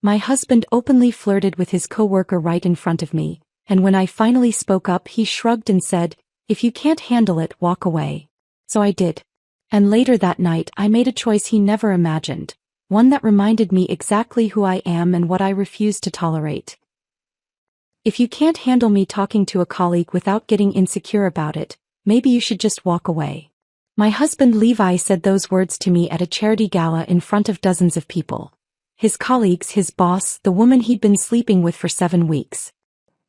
My husband openly flirted with his coworker right in front of me, and when I finally spoke up he shrugged and said, "If you can't handle it, walk away." So I did. And later that night I made a choice he never imagined, one that reminded me exactly who I am and what I refuse to tolerate. If you can't handle me talking to a colleague without getting insecure about it, maybe you should just walk away. My husband Levi said those words to me at a charity gala in front of dozens of people. His colleagues, his boss, the woman he'd been sleeping with for 7 weeks.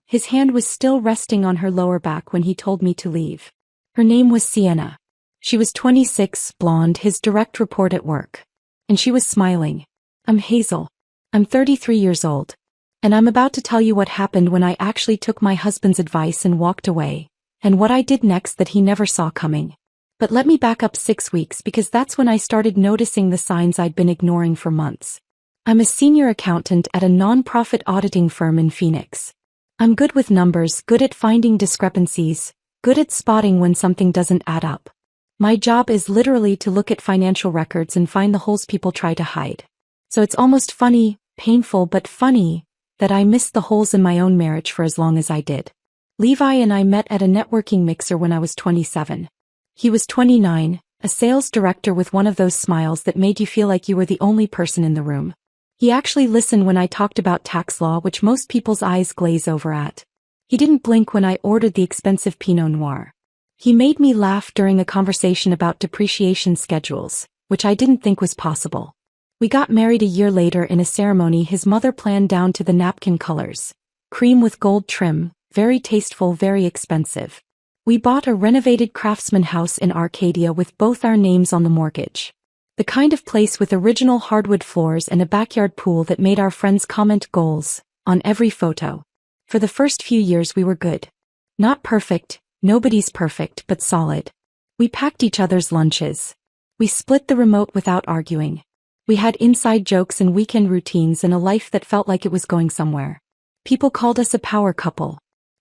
His hand was still resting on her lower back when he told me to leave. Her name was Sienna. She was 26, blonde, his direct report at work. And she was smiling. "I'm Hazel. I'm 33 years old. And I'm about to tell you what happened when I actually took my husband's advice and walked away, and what I did next that he never saw coming. But let me back up 6 weeks because that's when I started noticing the signs I'd been ignoring for months. I'm a senior accountant at a non-profit auditing firm in Phoenix. I'm good with numbers, good at finding discrepancies, good at spotting when something doesn't add up. My job is literally to look at financial records and find the holes people try to hide. So it's almost funny, painful but funny, that I missed the holes in my own marriage for as long as I did. Levi and I met at a networking mixer when I was 27. He was 29, a sales director with one of those smiles that made you feel like you were the only person in the room. He actually listened when I talked about tax law, which most people's eyes glaze over at. He didn't blink when I ordered the expensive Pinot Noir. He made me laugh during a conversation about depreciation schedules, which I didn't think was possible. We got married a year later in a ceremony his mother planned down to the napkin colors. Cream with gold trim, very tasteful, very expensive. We bought a renovated craftsman house in Arcadia with both our names on the mortgage. The kind of place with original hardwood floors and a backyard pool that made our friends comment goals on every photo. For the first few years we were good. Not perfect, nobody's perfect, but solid. We packed each other's lunches. We split the remote without arguing. We had inside jokes and weekend routines and a life that felt like it was going somewhere. People called us a power couple.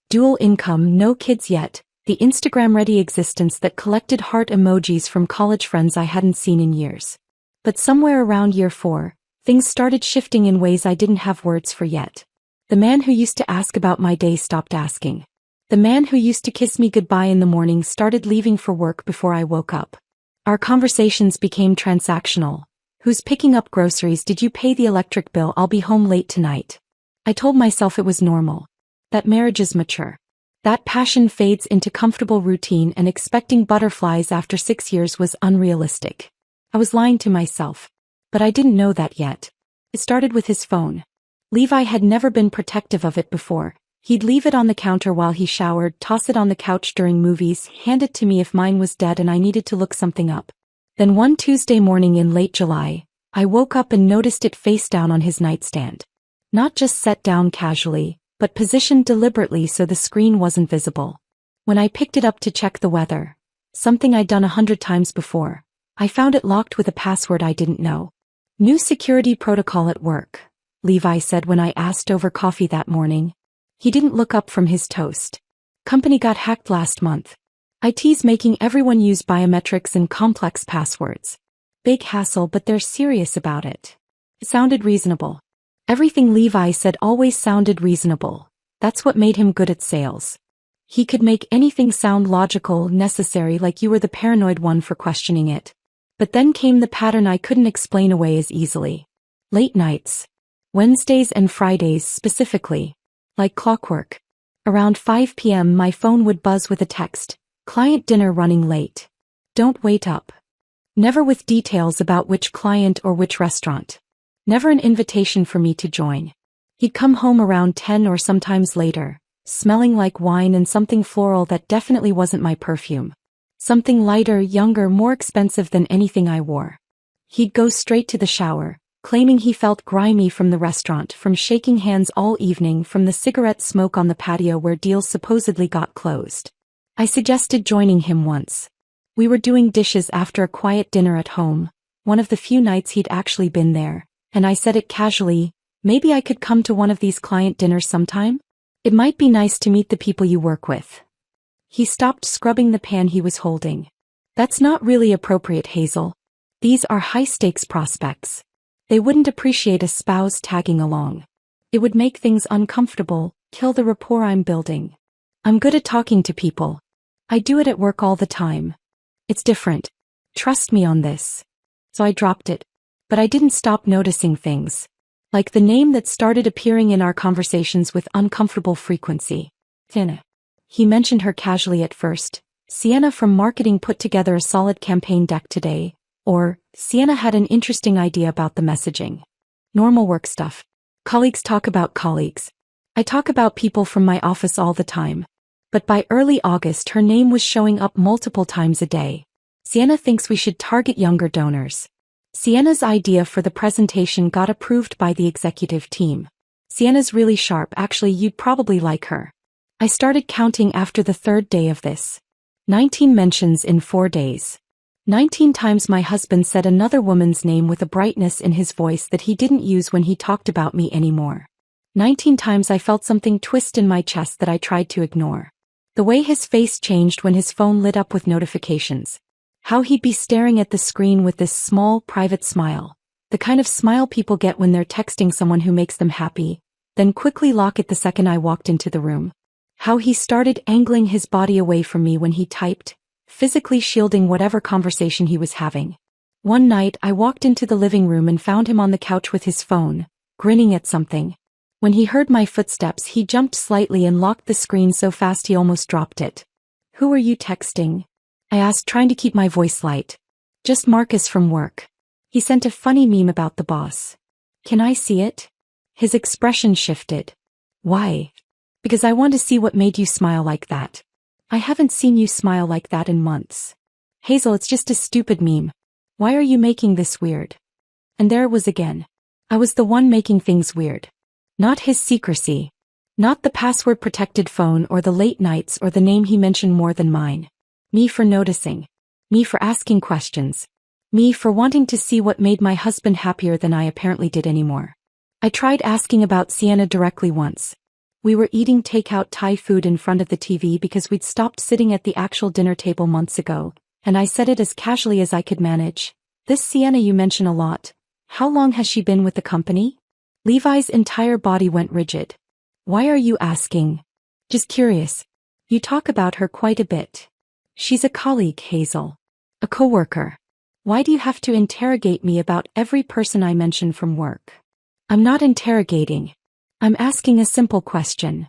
Dual income, no kids yet, the Instagram-ready existence that collected heart emojis from college friends I hadn't seen in years. But somewhere around year 4, things started shifting in ways I didn't have words for yet. The man who used to ask about my day stopped asking. The man who used to kiss me goodbye in the morning started leaving for work before I woke up. Our conversations became transactional. Who's picking up groceries? Did you pay the electric bill? I'll be home late tonight. I told myself it was normal. That marriage is mature. That passion fades into comfortable routine, and expecting butterflies after 6 years was unrealistic. I was lying to myself. But I didn't know that yet. It started with his phone. Levi had never been protective of it before. He'd leave it on the counter while he showered, toss it on the couch during movies, hand it to me if mine was dead and I needed to look something up. Then one Tuesday morning in late July, I woke up and noticed it face down on his nightstand. Not just set down casually, but positioned deliberately so the screen wasn't visible. When I picked it up to check the weather, something I'd done 100 times before, I found it locked with a password I didn't know. "New security protocol at work," Levi said when I asked over coffee that morning. He didn't look up from his toast. "Company got hacked last month. IT's making everyone use biometrics and complex passwords. Big hassle, but they're serious about it." It sounded reasonable. Everything Levi said always sounded reasonable. That's what made him good at sales. He could make anything sound logical, necessary, like you were the paranoid one for questioning it. But then came the pattern I couldn't explain away as easily. Late nights. Wednesdays and Fridays specifically. Like clockwork. Around 5 p.m. my phone would buzz with a text. "Client dinner running late. Don't wait up." Never with details about which client or which restaurant. Never an invitation for me to join. He'd come home around 10 or sometimes later, smelling like wine and something floral that definitely wasn't my perfume. Something lighter, younger, more expensive than anything I wore. He'd go straight to the shower, claiming he felt grimy from the restaurant, from shaking hands all evening, from the cigarette smoke on the patio where deals supposedly got closed. I suggested joining him once. We were doing dishes after a quiet dinner at home, one of the few nights he'd actually been there. And I said it casually, "Maybe I could come to one of these client dinners sometime? It might be nice to meet the people you work with." He stopped scrubbing the pan he was holding. "That's not really appropriate, Hazel. These are high-stakes prospects. They wouldn't appreciate a spouse tagging along. It would make things uncomfortable, kill the rapport I'm building. I'm good at talking to people. I do it at work all the time. It's different. Trust me on this. So I dropped it. But I didn't stop noticing things. Like the name that started appearing in our conversations with uncomfortable frequency. Tina. He mentioned her casually at first. Sienna from marketing put together a solid campaign deck today. Or, Sienna had an interesting idea about the messaging. Normal work stuff. Colleagues talk about colleagues. I talk about people from my office all the time. But by early August her name was showing up multiple times a day. Sienna thinks we should target younger donors. Sienna's idea for the presentation got approved by the executive team. Sienna's really sharp, actually you'd probably like her. I started counting after the third day of this. 19 mentions in 4 days. 19 times my husband said another woman's name with a brightness in his voice that he didn't use when he talked about me anymore. 19 times I felt something twist in my chest that I tried to ignore. The way his face changed when his phone lit up with notifications. How he'd be staring at the screen with this small, private smile. The kind of smile people get when they're texting someone who makes them happy, then quickly lock it the second I walked into the room. How he started angling his body away from me when he typed, physically shielding whatever conversation he was having. One night I walked into the living room and found him on the couch with his phone, grinning at something. When he heard my footsteps he jumped slightly and locked the screen so fast he almost dropped it. "Who are you texting?" I asked, trying to keep my voice light. "Just Marcus from work. He sent a funny meme about the boss." "Can I see it?" His expression shifted. "Why?" "Because I want to see what made you smile like that." "I haven't seen you smile like that in months." "Hazel, it's just a stupid meme. Why are you making this weird?" And there it was again. I was the one making things weird. Not his secrecy. Not the password-protected phone or the late nights or the name he mentioned more than mine. Me for noticing. Me for asking questions. Me for wanting to see what made my husband happier than I apparently did anymore. I tried asking about Sienna directly once. We were eating takeout Thai food in front of the TV because we'd stopped sitting at the actual dinner table months ago, and I said it as casually as I could manage. "This Sienna you mention a lot. How long has she been with the company?" Levi's entire body went rigid. "Why are you asking?" "Just curious. You talk about her quite a bit." "She's a colleague, Hazel. A coworker. Why do you have to interrogate me about every person I mention from work?" "I'm not interrogating. I'm asking a simple question."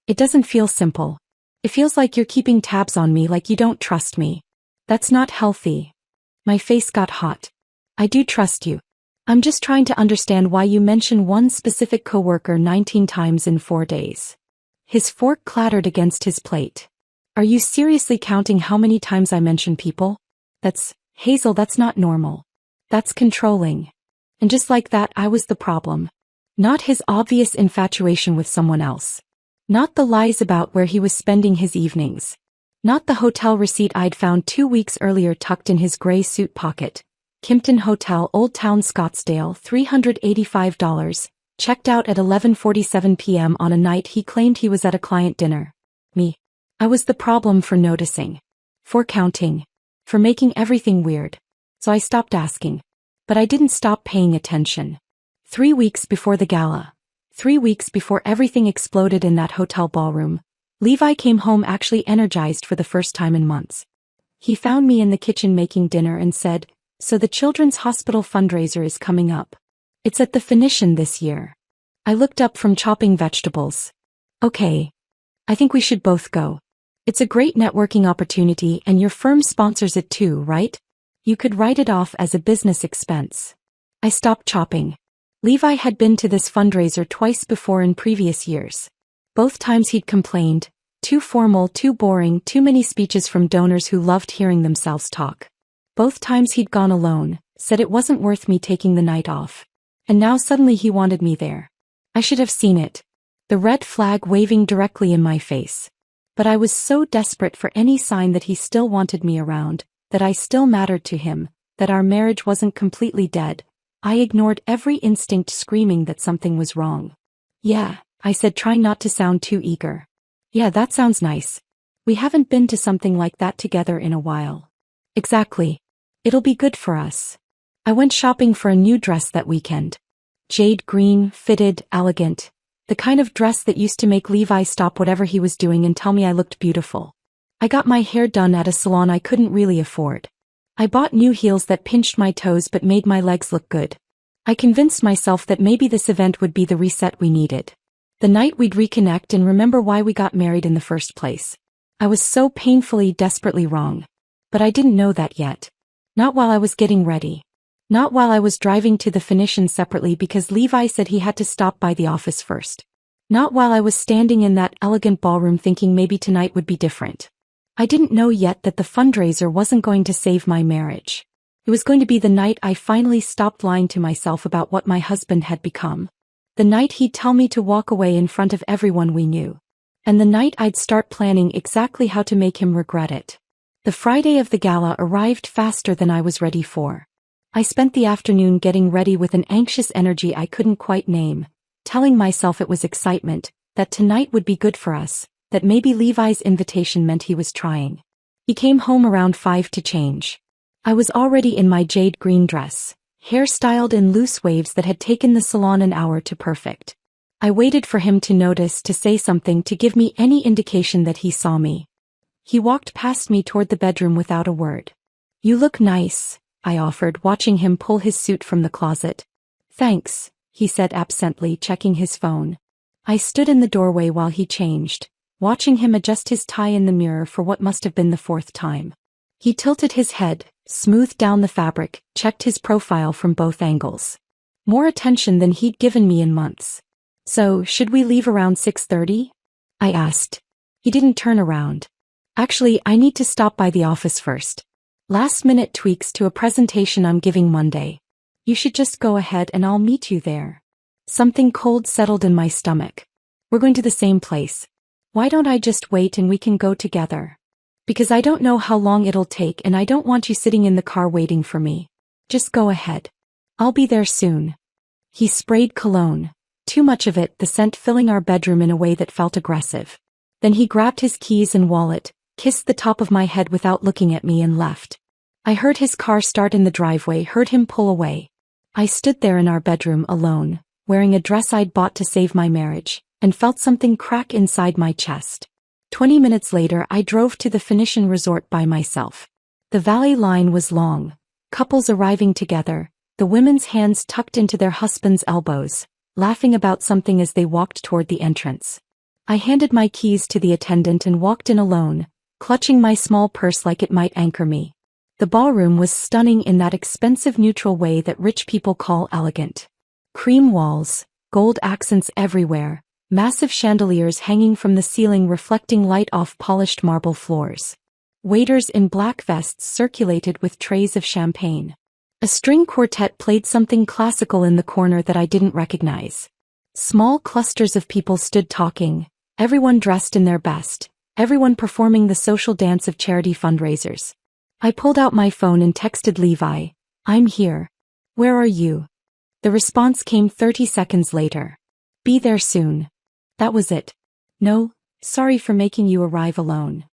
"It doesn't feel simple. It feels like you're keeping tabs on me, like you don't trust me. That's not healthy." My face got hot. "I do trust you. I'm just trying to understand why you mention one specific coworker 19 times in 4 days." His fork clattered against his plate. "Are you seriously counting how many times I mention people? Hazel, that's not normal. That's controlling." And just like that, I was the problem. Not his obvious infatuation with someone else. Not the lies about where he was spending his evenings. Not the hotel receipt I'd found 2 weeks earlier tucked in his gray suit pocket. Kimpton Hotel, Old Town, Scottsdale, $385, checked out at 11:47 p.m. on a night he claimed he was at a client dinner. Me. I was the problem for noticing. For counting. For making everything weird. So I stopped asking. But I didn't stop paying attention. 3 weeks before the gala. 3 weeks before everything exploded in that hotel ballroom. Levi came home actually energized for the first time in months. He found me in the kitchen making dinner and said, "So the Children's Hospital fundraiser is coming up. It's at the Phoenician this year." I looked up from chopping vegetables. "Okay. I think we should both go. It's a great networking opportunity and your firm sponsors it too, right? You could write it off as a business expense." I stopped chopping. Levi had been to this fundraiser twice before in previous years. Both times he'd complained, too formal, too boring, too many speeches from donors who loved hearing themselves talk. Both times he'd gone alone, said it wasn't worth me taking the night off. And now suddenly he wanted me there. I should have seen it. The red flag waving directly in my face. But I was so desperate for any sign that he still wanted me around, that I still mattered to him, that our marriage wasn't completely dead. I ignored every instinct screaming that something was wrong. "Yeah," I said, trying not to sound too eager. "Yeah, that sounds nice. We haven't been to something like that together in a while." "Exactly. It'll be good for us." I went shopping for a new dress that weekend. Jade green, fitted, elegant. The kind of dress that used to make Levi stop whatever he was doing and tell me I looked beautiful. I got my hair done at a salon I couldn't really afford. I bought new heels that pinched my toes but made my legs look good. I convinced myself that maybe this event would be the reset we needed. The night we'd reconnect and remember why we got married in the first place. I was so painfully, desperately wrong. But I didn't know that yet. Not while I was getting ready. Not while I was driving to the Phoenician separately because Levi said he had to stop by the office first. Not while I was standing in that elegant ballroom thinking maybe tonight would be different. I didn't know yet that the fundraiser wasn't going to save my marriage. It was going to be the night I finally stopped lying to myself about what my husband had become. The night he'd tell me to walk away in front of everyone we knew. And the night I'd start planning exactly how to make him regret it. The Friday of the gala arrived faster than I was ready for. I spent the afternoon getting ready with an anxious energy I couldn't quite name, telling myself it was excitement, that tonight would be good for us, that maybe Levi's invitation meant he was trying. He came home around 5 to change. I was already in my jade green dress, hair styled in loose waves that had taken the salon an hour to perfect. I waited for him to notice, to say something, to give me any indication that he saw me. He walked past me toward the bedroom without a word. "You look nice," I offered, watching him pull his suit from the closet. "Thanks," he said absently, checking his phone. I stood in the doorway while he changed, watching him adjust his tie in the mirror for what must have been the 4th time. He tilted his head, smoothed down the fabric, checked his profile from both angles. More attention than he'd given me in months. "So, should we leave around 6:30? I asked. He didn't turn around. "Actually, I need to stop by the office first. Last-minute tweaks to a presentation I'm giving Monday. You should just go ahead and I'll meet you there." Something cold settled in my stomach. "We're going to the same place. Why don't I just wait and we can go together? Because I don't know how long it'll take and I don't want you sitting in the car waiting for me. Just go ahead. I'll be there soon." He sprayed cologne. Too much of it, the scent filling our bedroom in a way that felt aggressive. Then he grabbed his keys and wallet, kissed the top of my head without looking at me, and left. I heard his car start in the driveway, heard him pull away. I stood there in our bedroom alone, wearing a dress I'd bought to save my marriage, and felt something crack inside my chest. 20 minutes later I drove to the Phoenician resort by myself. The valet line was long, couples arriving together, the women's hands tucked into their husbands' elbows, laughing about something as they walked toward the entrance. I handed my keys to the attendant and walked in alone, clutching my small purse like it might anchor me. The ballroom was stunning in that expensive neutral way that rich people call elegant. Cream walls, gold accents everywhere, massive chandeliers hanging from the ceiling reflecting light off polished marble floors. Waiters in black vests circulated with trays of champagne. A string quartet played something classical in the corner that I didn't recognize. Small clusters of people stood talking, everyone dressed in their best. Everyone performing the social dance of charity fundraisers. I pulled out my phone and texted Levi, "I'm here. Where are you?" The response came 30 seconds later. "Be there soon." That was it. "No, sorry for making you arrive alone."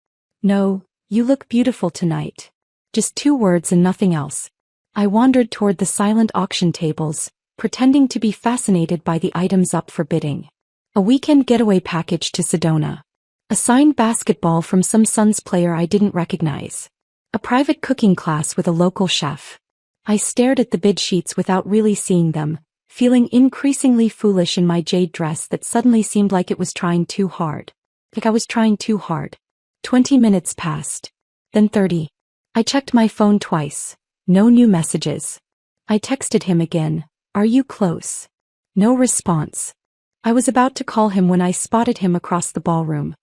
"No, you look beautiful tonight." Just 2 words and nothing else. I wandered toward the silent auction tables, pretending to be fascinated by the items up for bidding. A weekend getaway package to Sedona. A signed basketball from some Suns player I didn't recognize. A private cooking class with a local chef. I stared at the bid sheets without really seeing them, feeling increasingly foolish in my jade dress that suddenly seemed like it was trying too hard. Like I was trying too hard. 20 minutes passed. Then 30. I checked my phone twice. No new messages. I texted him again. "Are you close?" No response. I was about to call him when I spotted him across the ballroom.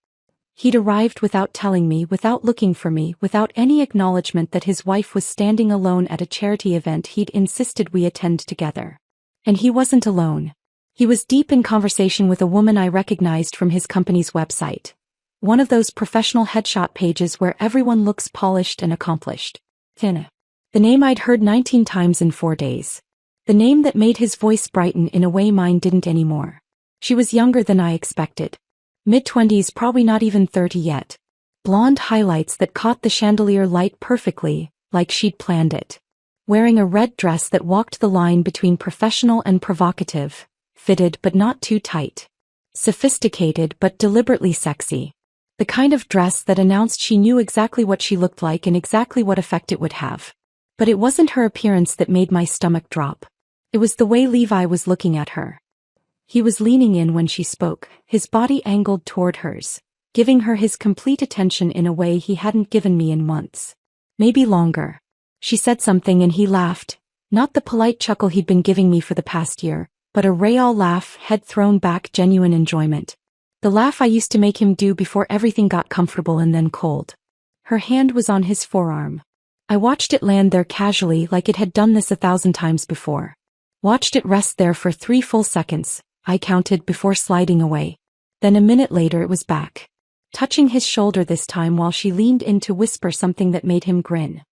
He'd arrived without telling me, without looking for me, without any acknowledgement that his wife was standing alone at a charity event he'd insisted we attend together. And he wasn't alone. He was deep in conversation with a woman I recognized from his company's website. One of those professional headshot pages where everyone looks polished and accomplished. Tina. The name I'd heard 19 times in 4 days. The name that made his voice brighten in a way mine didn't anymore. She was younger than I expected. Mid-20s, probably not even 30 yet. Blonde highlights that caught the chandelier light perfectly, like she'd planned it. wearing a red dress that walked the line between professional and provocative, fitted but not too tight, sophisticated but deliberately sexy. The kind of dress that announced she knew exactly what she looked like and exactly what effect it would have. But it wasn't her appearance that made my stomach drop. It was the way Levi was looking at her. He was leaning in when she spoke, his body angled toward hers, giving her his complete attention in a way he hadn't given me in months. Maybe longer. She said something and he laughed, not the polite chuckle he'd been giving me for the past year, but a real laugh, head thrown back, genuine enjoyment. The laugh I used to make him do before everything got comfortable and then cold. Her hand was on his forearm. I watched it land there casually like it had done this 1,000 times before. Watched it rest there for 3 full seconds, I counted, before sliding away. Then a minute later it was back, touching his shoulder this time while she leaned in to whisper something that made him grin.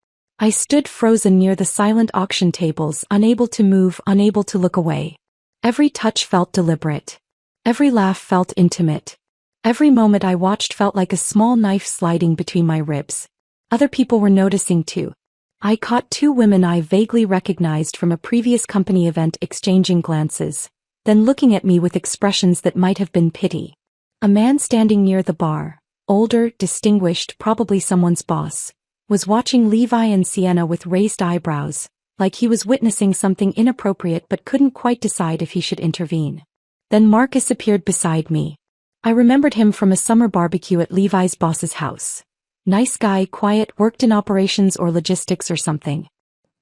I stood frozen near the silent auction tables, unable to move, unable to look away. Every touch felt deliberate. Every laugh felt intimate. Every moment I watched felt like a small knife sliding between my ribs. Other people were noticing too. I caught 2 women I vaguely recognized from a previous company event exchanging glances, then looking at me with expressions that might have been pity. A man standing near the bar, older, distinguished, probably someone's boss, was watching Levi and Sienna with raised eyebrows, like he was witnessing something inappropriate but couldn't quite decide if he should intervene. Then Marcus appeared beside me. I remembered him from a summer barbecue at Levi's boss's house. Nice guy, quiet, worked in operations or logistics or something.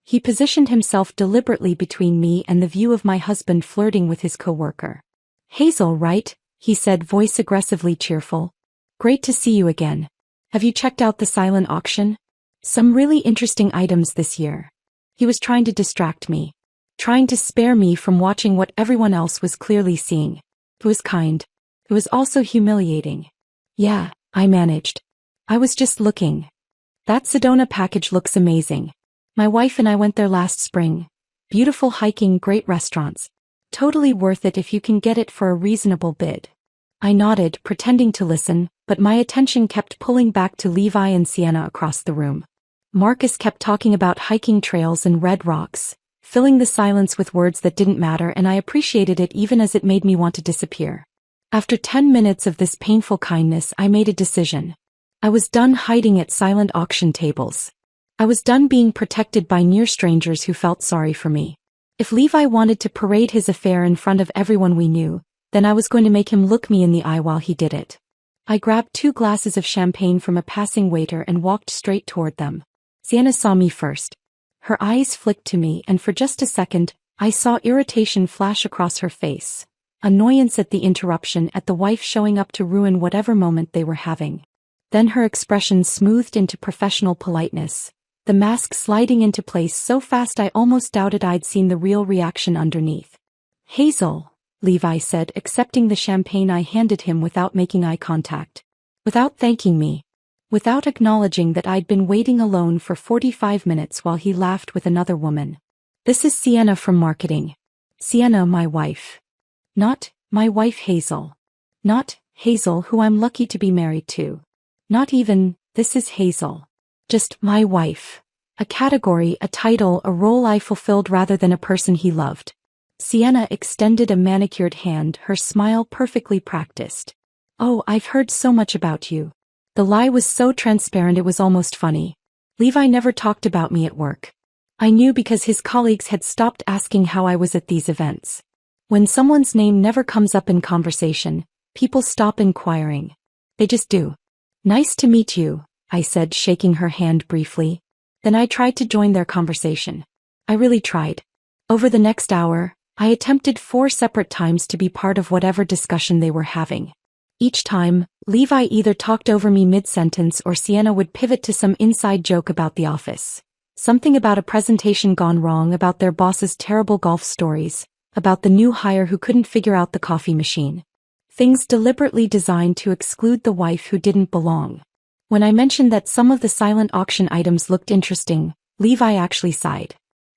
He positioned himself deliberately between me and the view of my husband flirting with his coworker. "Hazel, right?" he said, voice aggressively cheerful. "Great to see you again. Have you checked out the silent auction? Some really interesting items this year." He was trying to distract me, trying to spare me from watching what everyone else was clearly seeing. It was kind. It was also humiliating. "Yeah," I managed. "I was just looking. That Sedona package looks amazing. My wife and I went there last spring. Beautiful hiking, great restaurants. Totally worth it if you can get it for a reasonable bid." I nodded, pretending to listen, but my attention kept pulling back to Levi and Sienna across the room. Marcus kept talking about hiking trails and red rocks, filling the silence with words that didn't matter, and I appreciated it even as it made me want to disappear. After 10 minutes of this painful kindness, I made a decision. I was done hiding at silent auction tables. I was done being protected by near strangers who felt sorry for me. If Levi wanted to parade his affair in front of everyone we knew, then I was going to make him look me in the eye while he did it. I grabbed 2 glasses of champagne from a passing waiter and walked straight toward them. Sienna saw me first. Her eyes flicked to me, and for just a second, I saw irritation flash across her face. Annoyance at the interruption, at the wife showing up to ruin whatever moment they were having. Then her expression smoothed into professional politeness, the mask sliding into place so fast I almost doubted I'd seen the real reaction underneath. "Hazel," Levi said, accepting the champagne I handed him without making eye contact. Without thanking me. Without acknowledging that I'd been waiting alone for 45 minutes while he laughed with another woman. "This is Sienna from marketing. Sienna, my wife. Not my wife Hazel. Not Hazel, who I'm lucky to be married to. Not even, this is Hazel. Just my wife. A category, a title, a role I fulfilled rather than a person he loved." Sienna extended a manicured hand, her smile perfectly practiced. "Oh, I've heard so much about you." The lie was so transparent it was almost funny. Levi never talked about me at work. I knew because his colleagues had stopped asking how I was at these events. When someone's name never comes up in conversation, people stop inquiring. They just do. "Nice to meet you," I said, shaking her hand briefly. Then I tried to join their conversation. I really tried. Over the next hour, I attempted 4 separate times to be part of whatever discussion they were having. Each time, Levi either talked over me mid-sentence or Sienna would pivot to some inside joke about the office. Something about a presentation gone wrong, about their boss's terrible golf stories, about the new hire who couldn't figure out the coffee machine. Things deliberately designed to exclude the wife who didn't belong. When I mentioned that some of the silent auction items looked interesting, Levi actually sighed.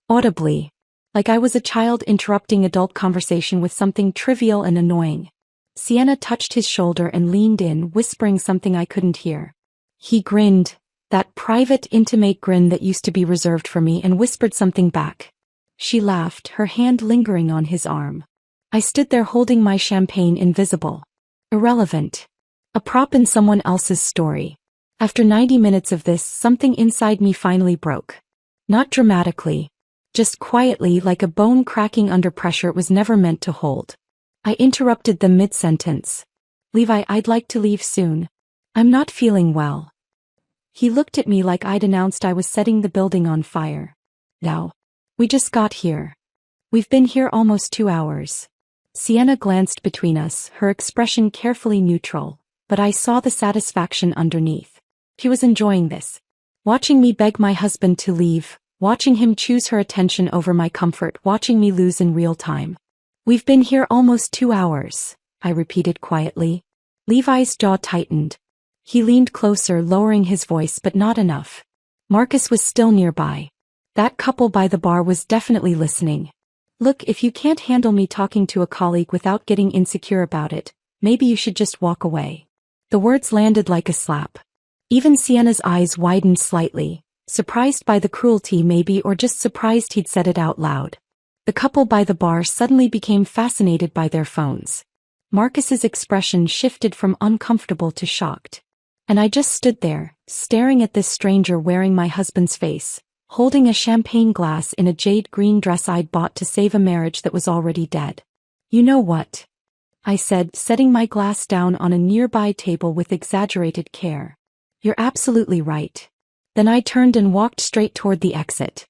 Audibly. Like I was a child interrupting adult conversation with something trivial and annoying. Sienna touched his shoulder and leaned in, whispering something I couldn't hear. He grinned. That private, intimate grin that used to be reserved for me, and whispered something back. She laughed, her hand lingering on his arm. I stood there holding my champagne, invisible. Irrelevant. A prop in someone else's story. After 90 minutes of this, something inside me finally broke. Not dramatically. Just quietly, like a bone cracking under pressure it was never meant to hold. I interrupted them mid-sentence. Levi, I'd like to leave soon. I'm not feeling well. He looked at me like I'd announced I was setting the building on fire. Now. We just got here. We've been here almost 2 hours. Sienna glanced between us, her expression carefully neutral, but I saw the satisfaction underneath. She was enjoying this. Watching me beg my husband to leave, watching him choose her attention over my comfort, watching me lose in real time. We've been here almost 2 hours, I repeated quietly. Levi's jaw tightened. He leaned closer, lowering his voice, but not enough. Marcus was still nearby. That couple by the bar was definitely listening. Look, if you can't handle me talking to a colleague without getting insecure about it, maybe you should just walk away. The words landed like a slap. Even Sienna's eyes widened slightly, surprised by the cruelty maybe, or just surprised he'd said it out loud. The couple by the bar suddenly became fascinated by their phones. Marcus's expression shifted from uncomfortable to shocked. And I just stood there, staring at this stranger wearing my husband's face, holding a champagne glass in a jade green dress I'd bought to save a marriage that was already dead. You know what? I said, setting my glass down on a nearby table with exaggerated care. You're absolutely right. Then I turned and walked straight toward the exit.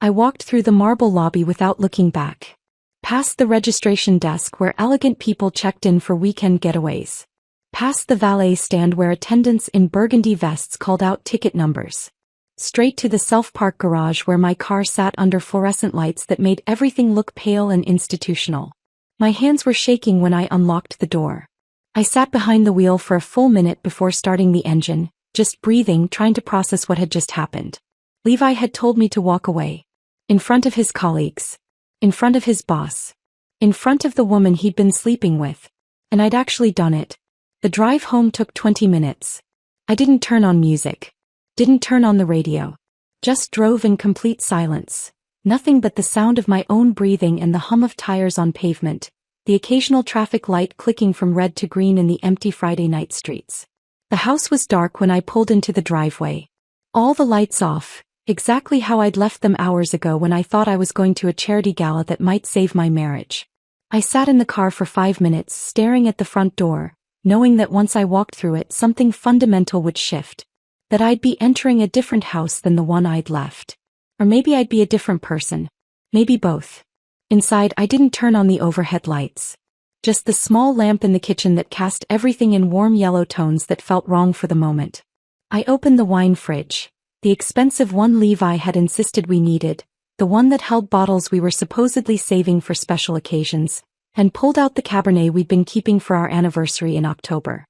I walked through the marble lobby without looking back. Past the registration desk where elegant people checked in for weekend getaways. Past the valet stand where attendants in burgundy vests called out ticket numbers. Straight to the self-park garage where my car sat under fluorescent lights that made everything look pale and institutional. My hands were shaking when I unlocked the door. I sat behind the wheel for a full minute before starting the engine, just breathing, trying to process what had just happened. Levi had told me to walk away. In front of his colleagues. In front of his boss. In front of the woman he'd been sleeping with. And I'd actually done it. The drive home took 20 minutes. I didn't turn on music. Didn't turn on the radio. Just drove in complete silence. Nothing but the sound of my own breathing and the hum of tires on pavement, the occasional traffic light clicking from red to green in the empty Friday night streets. The house was dark when I pulled into the driveway. All the lights off, exactly how I'd left them hours ago when I thought I was going to a charity gala that might save my marriage. I sat in the car for 5 minutes, staring at the front door, knowing that once I walked through it, something fundamental would shift. That I'd be entering a different house than the one I'd left. Or maybe I'd be a different person. Maybe both. Inside, I didn't turn on the overhead lights. Just the small lamp in the kitchen that cast everything in warm yellow tones that felt wrong for the moment. I opened the wine fridge, the expensive one Levi had insisted we needed, the one that held bottles we were supposedly saving for special occasions, and pulled out the Cabernet we'd been keeping for our anniversary in October.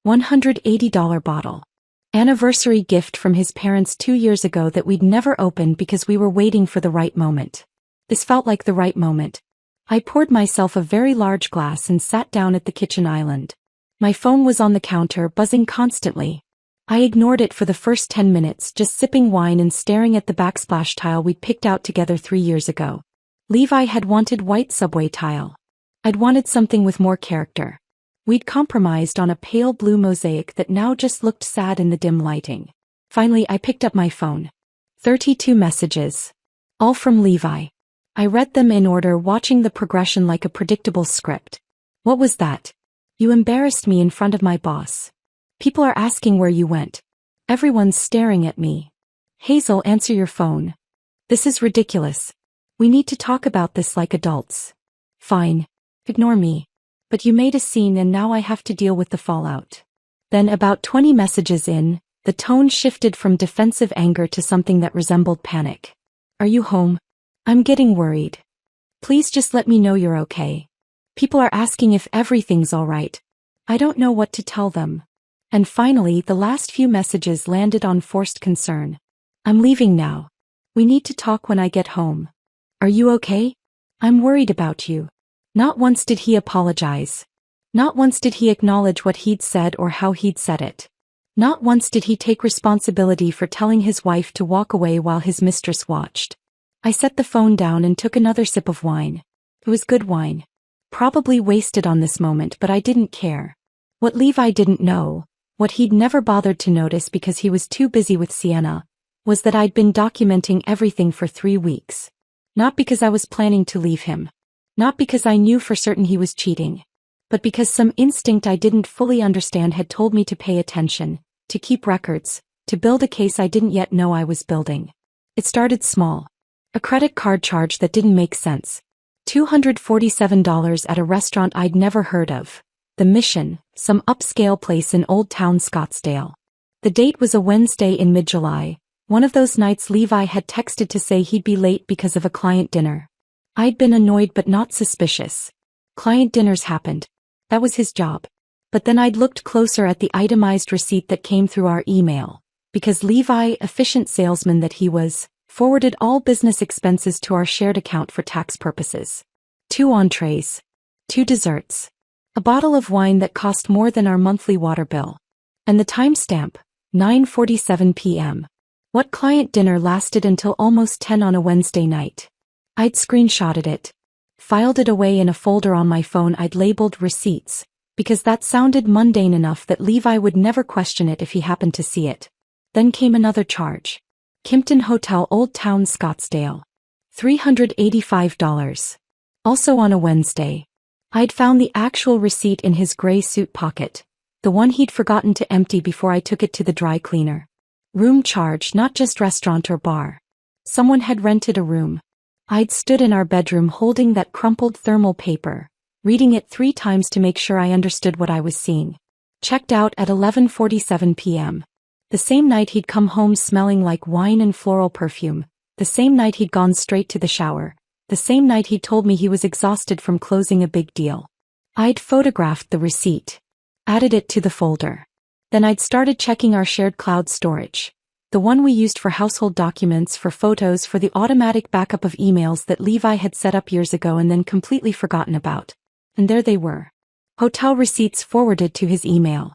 $180 bottle. Anniversary gift from his parents 2 years ago that we'd never opened because we were waiting for the right moment. This felt like the right moment. I poured myself a very large glass and sat down at the kitchen island. My phone was on the counter, buzzing constantly. I ignored it for the first 10 minutes, just sipping wine and staring at the backsplash tile we'd picked out together 3 years ago. Levi had wanted white subway tile. I'd wanted something with more character. We'd compromised on a pale blue mosaic that now just looked sad in the dim lighting. Finally, I picked up my phone. 32 messages. All from Levi. I read them in order, watching the progression like a predictable script. What was that? You embarrassed me in front of my boss. People are asking where you went. Everyone's staring at me. Hazel, answer your phone. This is ridiculous. We need to talk about this like adults. Fine. Ignore me. But you made a scene and now I have to deal with the fallout. Then about 20 messages in, the tone shifted from defensive anger to something that resembled panic. Are you home? I'm getting worried. Please just let me know you're okay. People are asking if everything's alright. I don't know what to tell them. And finally, the last few messages landed on forced concern. I'm leaving now. We need to talk when I get home. Are you okay? I'm worried about you. Not once did he apologize. Not once did he acknowledge what he'd said or how he'd said it. Not once did he take responsibility for telling his wife to walk away while his mistress watched. I set the phone down and took another sip of wine. It was good wine. Probably wasted on this moment, but I didn't care. What Levi didn't know, what he'd never bothered to notice because he was too busy with Sienna, was that I'd been documenting everything for 3 weeks. Not because I was planning to leave him. Not because I knew for certain he was cheating. But because some instinct I didn't fully understand had told me to pay attention, to keep records, to build a case I didn't yet know I was building. It started small. A credit card charge that didn't make sense. $247 at a restaurant I'd never heard of. The Mission, some upscale place in Old Town Scottsdale. The date was a Wednesday in mid-July, one of those nights Levi had texted to say he'd be late because of a client dinner. I'd been annoyed but not suspicious. Client dinners happened. That was his job. But then I'd looked closer at the itemized receipt that came through our email, because Levi, efficient salesman that he was, forwarded all business expenses to our shared account for tax purposes. 2 entrees. 2 desserts. A bottle of wine that cost more than our monthly water bill. And the timestamp, 9:47 p.m. What client dinner lasted until almost 10 on a Wednesday night? I'd screenshotted it. Filed it away in a folder on my phone I'd labeled receipts, because that sounded mundane enough that Levi would never question it if he happened to see it. Then came another charge. Kimpton Hotel, Old Town Scottsdale. $385. Also on a Wednesday. I'd found the actual receipt in his gray suit pocket, the one he'd forgotten to empty before I took it to the dry cleaner. Room charge, not just restaurant or bar. Someone had rented a room. I'd stood in our bedroom holding that crumpled thermal paper, reading it 3 times to make sure I understood what I was seeing. Checked out at 11:47 p.m. The same night he'd come home smelling like wine and floral perfume. The same night he'd gone straight to the shower. The same night he'd told me he was exhausted from closing a big deal. I'd photographed the receipt. Added it to the folder. Then I'd started checking our shared cloud storage. The one we used for household documents, for photos, for the automatic backup of emails that Levi had set up years ago and then completely forgotten about. And there they were. Hotel receipts forwarded to his email.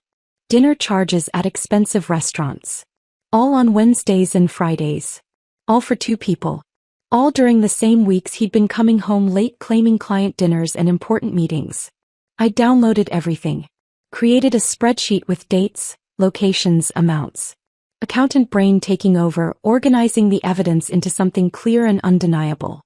Dinner charges at expensive restaurants. All on Wednesdays and Fridays. All for 2 people. All during the same weeks he'd been coming home late claiming client dinners and important meetings. I downloaded everything. Created a spreadsheet with dates, locations, amounts. Accountant brain taking over, organizing the evidence into something clear and undeniable.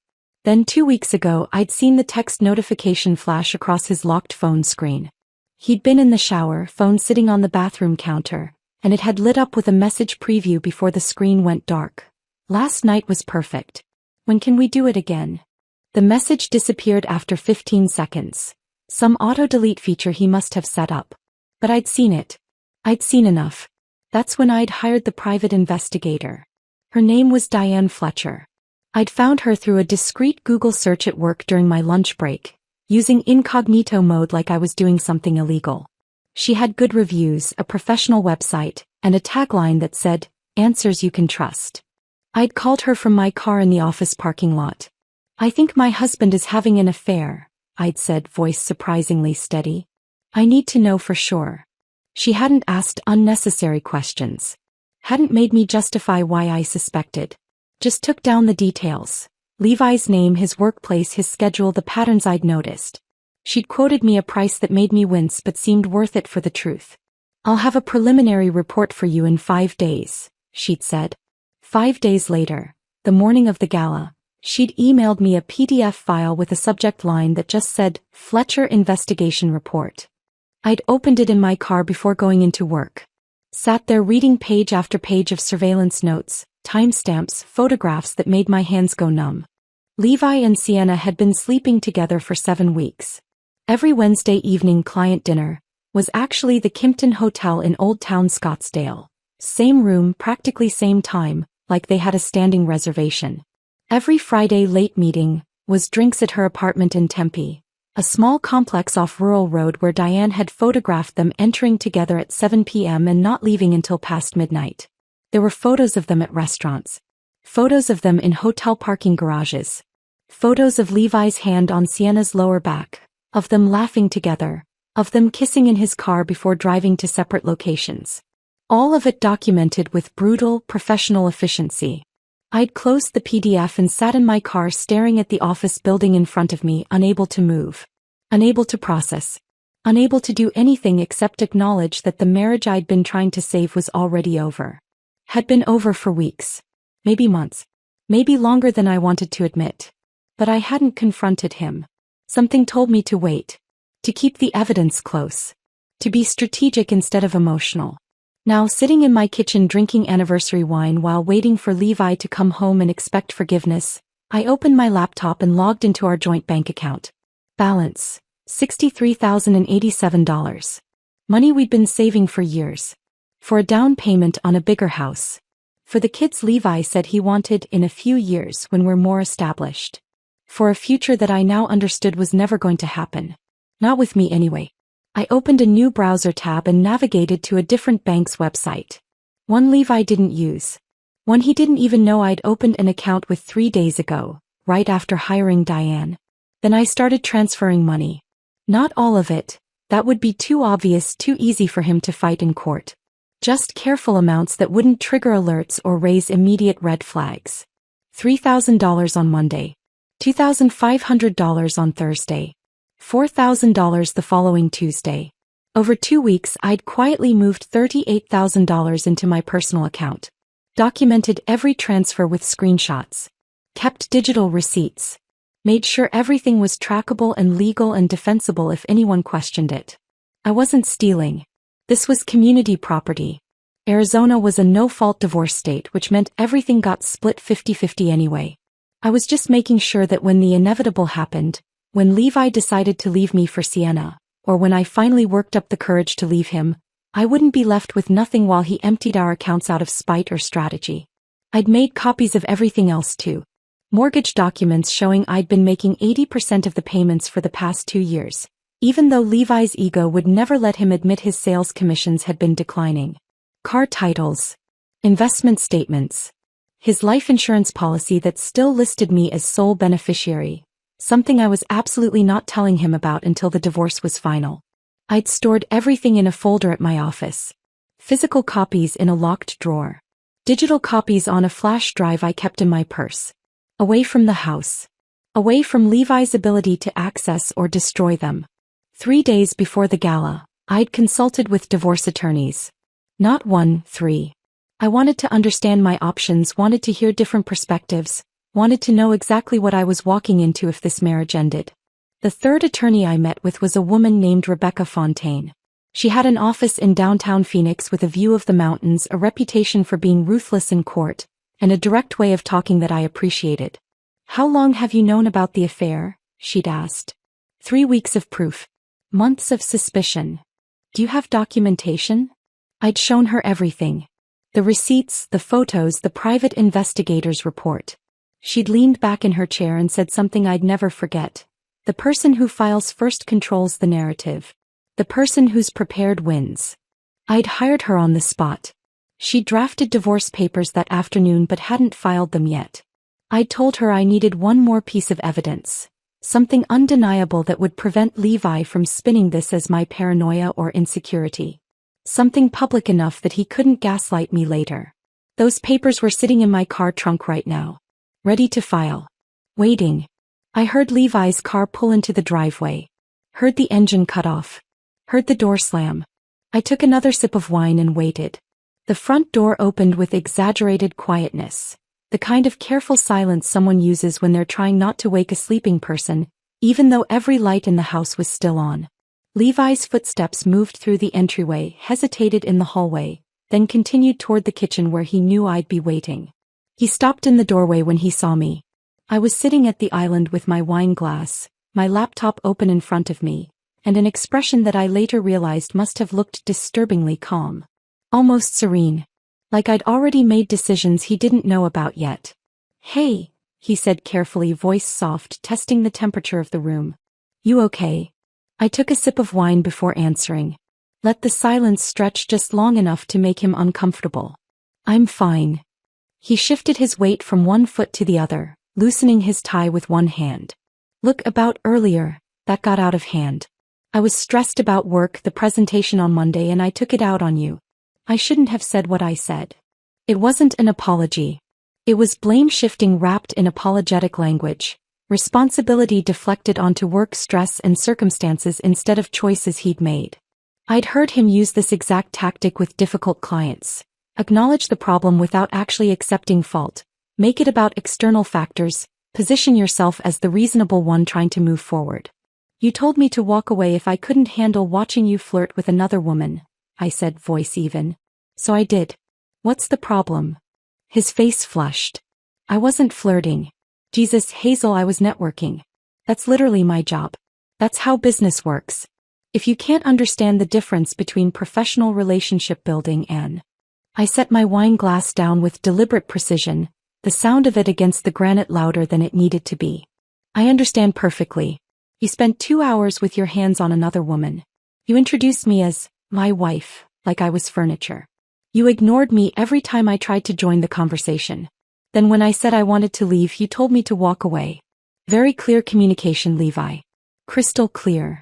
Then 2 weeks ago I'd seen the text notification flash across his locked phone screen. He'd been in the shower, phone sitting on the bathroom counter, and it had lit up with a message preview before the screen went dark. Last night was perfect. When can we do it again? The message disappeared after 15 seconds. Some auto-delete feature he must have set up. But I'd seen it. I'd seen enough. That's when I'd hired the private investigator. Her name was Diane Fletcher. I'd found her through a discreet Google search at work during my lunch break, using incognito mode like I was doing something illegal. She had good reviews, a professional website, and a tagline that said, "Answers you can trust." I'd called her from my car in the office parking lot. "I think my husband is having an affair," I'd said, voice surprisingly steady. "I need to know for sure." She hadn't asked unnecessary questions. Hadn't made me justify why I suspected. Just took down the details. Levi's name, his workplace, his schedule, the patterns I'd noticed. She'd quoted me a price that made me wince but seemed worth it for the truth. "I'll have a preliminary report for you in 5 days, she'd said. 5 days later, the morning of the gala, she'd emailed me a PDF file with a subject line that just said, "Fletcher Investigation Report." I'd opened it in my car before going into work. Sat there reading page after page of surveillance notes, timestamps, photographs that made my hands go numb. Levi and Sienna had been sleeping together for 7 weeks. Every Wednesday evening client dinner was actually the Kimpton Hotel in Old Town Scottsdale. Same room, practically same time, like they had a standing reservation. Every Friday late meeting was drinks at her apartment in Tempe, a small complex off Rural Road where Diane had photographed them entering together at 7 p.m. and not leaving until past midnight. There were photos of them at restaurants. Photos of them in hotel parking garages. Photos of Levi's hand on Sienna's lower back. Of them laughing together. Of them kissing in his car before driving to separate locations. All of it documented with brutal, professional efficiency. I'd closed the PDF and sat in my car staring at the office building in front of me, unable to move. Unable to process. Unable to do anything except acknowledge that the marriage I'd been trying to save was already over. Had been over for weeks. Maybe months. Maybe longer than I wanted to admit. But I hadn't confronted him. Something told me to wait. To keep the evidence close. To be strategic instead of emotional. Now sitting in my kitchen drinking anniversary wine while waiting for Levi to come home and expect forgiveness, I opened my laptop and logged into our joint bank account. Balance, $63,087. Money we'd been saving for years. For a down payment on a bigger house. For the kids Levi said he wanted in a few years when we're more established. For a future that I now understood was never going to happen. Not with me anyway. I opened a new browser tab and navigated to a different bank's website. One Levi didn't use. One he didn't even know I'd opened an account with 3 days ago, right after hiring Diane. Then I started transferring money. Not all of it, that would be too obvious, too easy for him to fight in court. Just careful amounts that wouldn't trigger alerts or raise immediate red flags. $3,000 on Monday. $2,500 on Thursday. $4,000 the following Tuesday. Over 2 weeks I'd quietly moved $38,000 into my personal account. Documented every transfer with screenshots. Kept digital receipts. Made sure everything was trackable and legal and defensible if anyone questioned it. I wasn't stealing. This was community property. Arizona was a no-fault divorce state, which meant everything got split 50-50 anyway. I was just making sure that when the inevitable happened, when Levi decided to leave me for Sienna, or when I finally worked up the courage to leave him, I wouldn't be left with nothing while he emptied our accounts out of spite or strategy. I'd made copies of everything else too. Mortgage documents showing I'd been making 80% of the payments for the past 2 years, even though Levi's ego would never let him admit his sales commissions had been declining. Car titles. Investment statements. His life insurance policy that still listed me as sole beneficiary. Something I was absolutely not telling him about until the divorce was final. I'd stored everything in a folder at my office. Physical copies in a locked drawer. Digital copies on a flash drive I kept in my purse. Away from the house. Away from Levi's ability to access or destroy them. 3 days before the gala, I'd consulted with divorce attorneys. Not 1, 3. I wanted to understand my options, wanted to hear different perspectives. Wanted to know exactly what I was walking into if this marriage ended. The third attorney I met with was a woman named Rebecca Fontaine. She had an office in downtown Phoenix with a view of the mountains, a reputation for being ruthless in court, and a direct way of talking that I appreciated. "How long have you known about the affair?" she'd asked. 3 weeks of proof. Months of suspicion. "Do you have documentation?" I'd shown her everything. The receipts, the photos, the private investigator's report. She'd leaned back in her chair and said something I'd never forget. The person who files first controls the narrative. The person who's prepared wins. I'd hired her on the spot. She'd drafted divorce papers that afternoon but hadn't filed them yet. I'd told her I needed one more piece of evidence. Something undeniable that would prevent Levi from spinning this as my paranoia or insecurity. Something public enough that he couldn't gaslight me later. Those papers were sitting in my car trunk right now. Ready to file. Waiting. I heard Levi's car pull into the driveway. Heard the engine cut off. Heard the door slam. I took another sip of wine and waited. The front door opened with exaggerated quietness. The kind of careful silence someone uses when they're trying not to wake a sleeping person, even though every light in the house was still on. Levi's footsteps moved through the entryway, hesitated in the hallway, then continued toward the kitchen where he knew I'd be waiting. He stopped in the doorway when he saw me. I was sitting at the island with my wine glass, my laptop open in front of me, and an expression that I later realized must have looked disturbingly calm. Almost serene. Like I'd already made decisions he didn't know about yet. "Hey," he said carefully, voice soft, testing the temperature of the room. "You okay?" I took a sip of wine before answering. Let the silence stretch just long enough to make him uncomfortable. "I'm fine." He shifted his weight from one foot to the other, loosening his tie with one hand. "Look, about earlier, that got out of hand. I was stressed about work, the presentation on Monday, and I took it out on you. I shouldn't have said what I said. It wasn't an apology. It was blame shifting wrapped in apologetic language, responsibility deflected onto work stress and circumstances instead of choices he'd made. I'd heard him use this exact tactic with difficult clients. Acknowledge the problem without actually accepting fault. Make it about external factors. Position yourself as the reasonable one trying to move forward. You told me to walk away if I couldn't handle watching you flirt with another woman, I said, voice even. So I did. What's the problem? His face flushed. I wasn't flirting. Jesus, Hazel, I was networking. That's literally my job. That's how business works. If you can't understand the difference between professional relationship building and... I set my wine glass down with deliberate precision, the sound of it against the granite louder than it needed to be. I understand perfectly. You spent 2 hours with your hands on another woman. You introduced me as my wife, like I was furniture. You ignored me every time I tried to join the conversation. Then when I said I wanted to leave, you told me to walk away. Very clear communication, Levi. Crystal clear.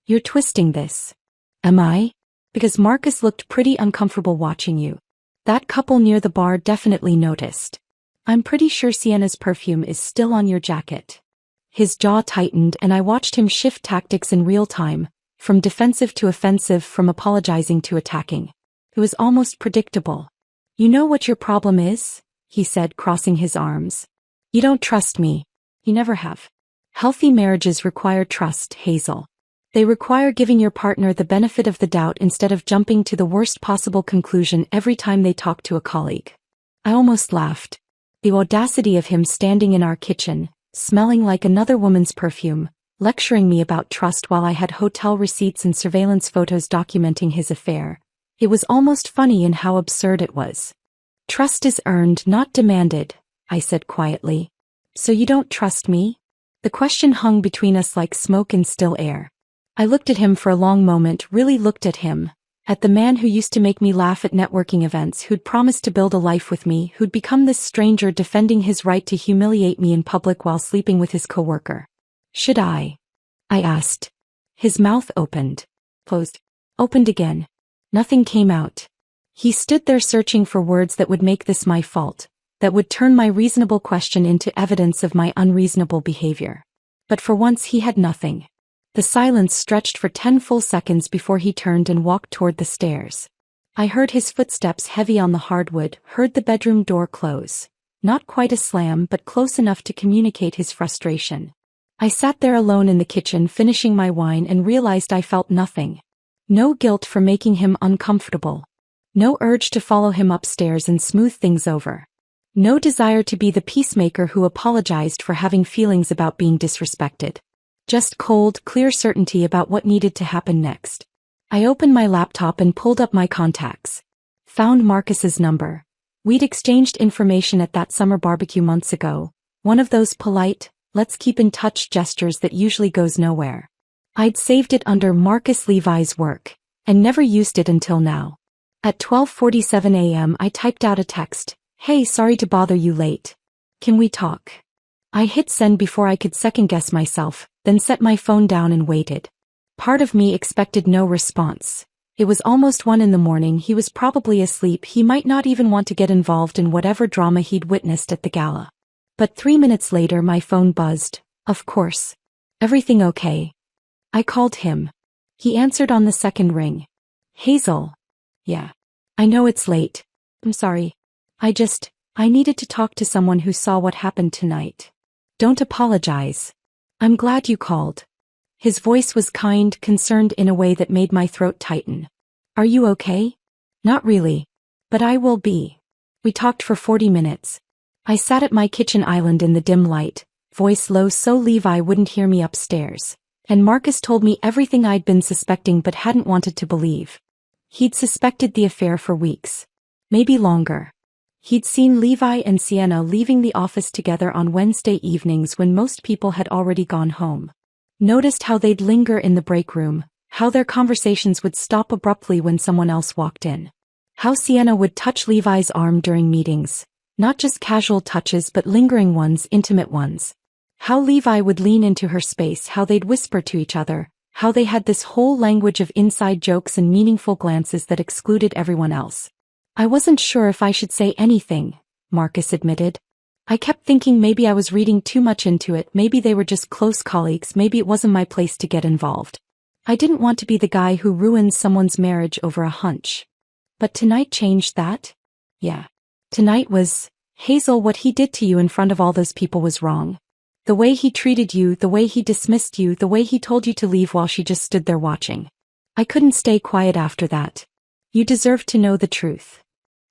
You're twisting this. Am I? Because Marcus looked pretty uncomfortable watching you. That couple near the bar definitely noticed. I'm pretty sure Sienna's perfume is still on your jacket. His jaw tightened and I watched him shift tactics in real time, from defensive to offensive, from apologizing to attacking. It was almost predictable. You know what your problem is? He said, crossing his arms. You don't trust me. You never have. Healthy marriages require trust, Hazel. They require giving your partner the benefit of the doubt instead of jumping to the worst possible conclusion every time they talk to a colleague. I almost laughed. The audacity of him standing in our kitchen, smelling like another woman's perfume, lecturing me about trust while I had hotel receipts and surveillance photos documenting his affair. It was almost funny in how absurd it was. Trust is earned, not demanded, I said quietly. So you don't trust me? The question hung between us like smoke in still air. I looked at him for a long moment, really looked at him, at the man who used to make me laugh at networking events, who'd promised to build a life with me, who'd become this stranger defending his right to humiliate me in public while sleeping with his coworker. Should I asked. His mouth opened, closed, opened again. Nothing came out. He stood there searching for words that would make this my fault, that would turn my reasonable question into evidence of my unreasonable behavior. But for once he had nothing. The silence stretched for 10 full seconds before he turned and walked toward the stairs. I heard his footsteps heavy on the hardwood, heard the bedroom door close. Not quite a slam, but close enough to communicate his frustration. I sat there alone in the kitchen finishing my wine and realized I felt nothing. No guilt for making him uncomfortable. No urge to follow him upstairs and smooth things over. No desire to be the peacemaker who apologized for having feelings about being disrespected. Just cold, clear certainty about what needed to happen next. I opened my laptop and pulled up my contacts. Found Marcus's number. We'd exchanged information at that summer barbecue months ago. One of those polite, let's keep in touch gestures that usually goes nowhere. I'd saved it under Marcus Levi's work, and never used it until now. At 12:47 a.m. I typed out a text. Hey, sorry to bother you late. Can we talk? I hit send before I could second-guess myself, then set my phone down and waited. Part of me expected no response. It was almost 1 a.m, he was probably asleep, he might not even want to get involved in whatever drama he'd witnessed at the gala. But 3 minutes later my phone buzzed. Of course. Everything okay? I called him. He answered on the second ring. Hazel. Yeah. I know it's late. I'm sorry. I needed to talk to someone who saw what happened tonight. Don't apologize. I'm glad you called. His voice was kind, concerned in a way that made my throat tighten. Are you okay? Not really. But I will be. We talked for 40 minutes. I sat at my kitchen island in the dim light, voice low so Levi wouldn't hear me upstairs. And Marcus told me everything I'd been suspecting but hadn't wanted to believe. He'd suspected the affair for weeks. Maybe longer. He'd seen Levi and Sienna leaving the office together on Wednesday evenings when most people had already gone home. Noticed how they'd linger in the break room, how their conversations would stop abruptly when someone else walked in. How Sienna would touch Levi's arm during meetings, not just casual touches but lingering ones, intimate ones. How Levi would lean into her space, how they'd whisper to each other, How they had this whole language of inside jokes and meaningful glances that excluded everyone else. I wasn't sure if I should say anything, Marcus admitted. I kept thinking maybe I was reading too much into it, maybe they were just close colleagues, maybe it wasn't my place to get involved. I didn't want to be the guy who ruins someone's marriage over a hunch. But tonight changed that? Yeah. Tonight was, Hazel, what he did to you in front of all those people was wrong. The way he treated you, the way he dismissed you, the way he told you to leave while she just stood there watching. I couldn't stay quiet after that. You deserve to know the truth.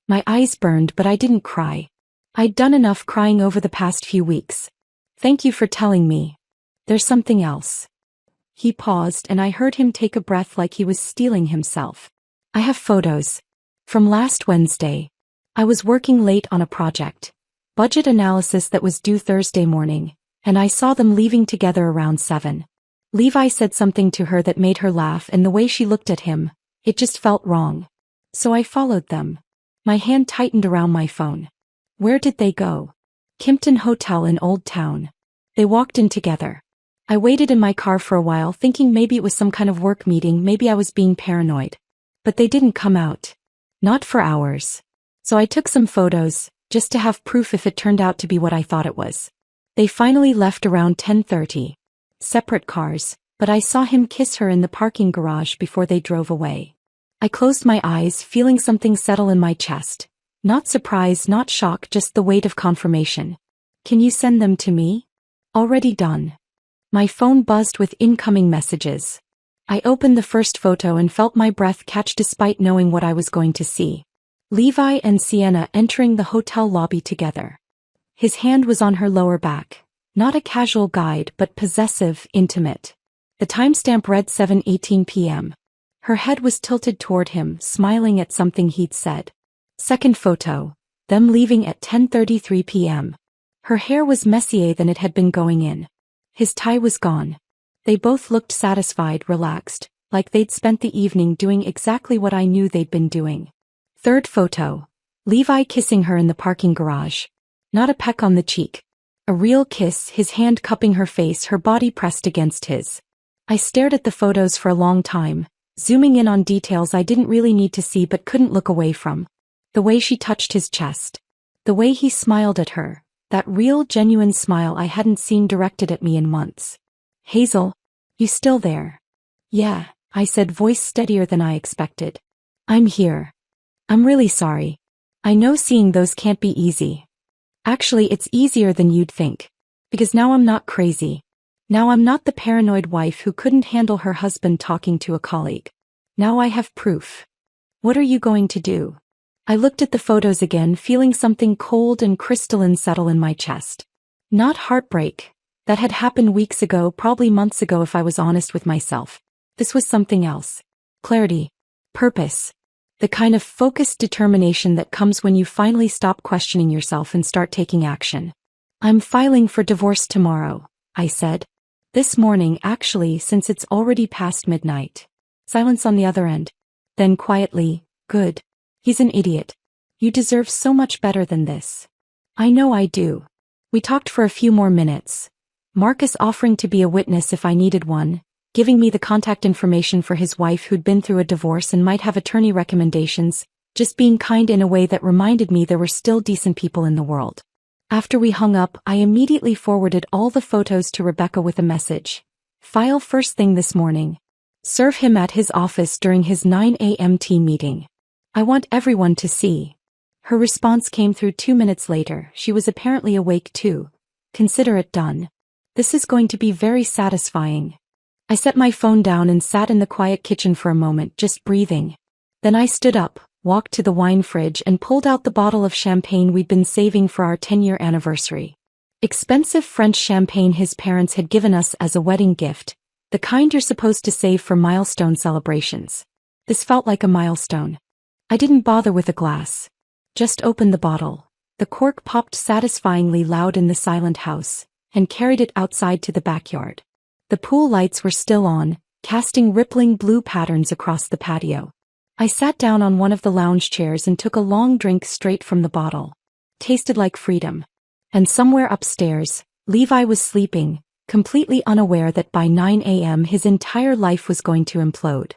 My eyes burned, but I didn't cry. I'd done enough crying over the past few weeks. Thank you for telling me. There's something else. He paused and I heard him take a breath like he was steeling himself. I have photos. From last Wednesday. I was working late on a project. Budget analysis that was due Thursday morning, and I saw them leaving together around 7. Levi said something to her that made her laugh, and the way she looked at him, it just felt wrong. So I followed them. My hand tightened around my phone. Where did they go? Kimpton Hotel in Old Town. They walked in together. I waited in my car for a while thinking maybe it was some kind of work meeting, maybe I was being paranoid. But they didn't come out. Not for hours. So I took some photos, just to have proof if it turned out to be what I thought it was. They finally left around 10:30. Separate cars, but I saw him kiss her in the parking garage before they drove away. I closed my eyes, feeling something settle in my chest. Not surprise, not shock, just the weight of confirmation. Can you send them to me? Already done. My phone buzzed with incoming messages. I opened the first photo and felt my breath catch despite knowing what I was going to see. Levi and Sienna entering the hotel lobby together. His hand was on her lower back. Not a casual guide, but possessive, intimate. The timestamp read 7:18 p.m. Her head was tilted toward him, smiling at something he'd said. Second photo. Them leaving at 10:33 p.m. Her hair was messier than it had been going in. His tie was gone. They both looked satisfied, relaxed, like they'd spent the evening doing exactly what I knew they'd been doing. Third photo. Levi kissing her in the parking garage. Not a peck on the cheek. A real kiss, his hand cupping her face, her body pressed against his. I stared at the photos for a long time, zooming in on details I didn't really need to see but couldn't look away from. The way she touched his chest. The way he smiled at her. That real, genuine smile I hadn't seen directed at me in months. Hazel, you still there? Yeah, I said, voice steadier than I expected. I'm here. I'm really sorry. I know seeing those can't be easy. Actually, it's easier than you'd think. Because now I'm not crazy. Now I'm not the paranoid wife who couldn't handle her husband talking to a colleague. Now I have proof. What are you going to do? I looked at the photos again, feeling something cold and crystalline settle in my chest. Not heartbreak. That had happened weeks ago, probably months ago if I was honest with myself. This was something else. Clarity. Purpose. The kind of focused determination that comes when you finally stop questioning yourself and start taking action. I'm filing for divorce tomorrow, I said. This morning, actually, since it's already past midnight. Silence on the other end. Then quietly, good. He's an idiot. You deserve so much better than this. I know I do. We talked for a few more minutes. Marcus offering to be a witness if I needed one, giving me the contact information for his wife who'd been through a divorce and might have attorney recommendations, just being kind in a way that reminded me there were still decent people in the world. After we hung up, I immediately forwarded all the photos to Rebecca with a message. File first thing this morning. Serve him at his office during his 9 a.m. team meeting. I want everyone to see. Her response came through 2 minutes later. She was apparently awake too. Consider it done. This is going to be very satisfying. I set my phone down and sat in the quiet kitchen for a moment, just breathing. Then I stood up, walked to the wine fridge and pulled out the bottle of champagne we'd been saving for our 10-year anniversary. Expensive French champagne his parents had given us as a wedding gift, the kind you're supposed to save for milestone celebrations. This felt like a milestone. I didn't bother with a glass. Just opened the bottle. The cork popped satisfyingly loud in the silent house, and carried it outside to the backyard. The pool lights were still on, casting rippling blue patterns across the patio. I sat down on one of the lounge chairs and took a long drink straight from the bottle. Tasted like freedom. And somewhere upstairs, Levi was sleeping, completely unaware that by 9 a.m. his entire life was going to implode.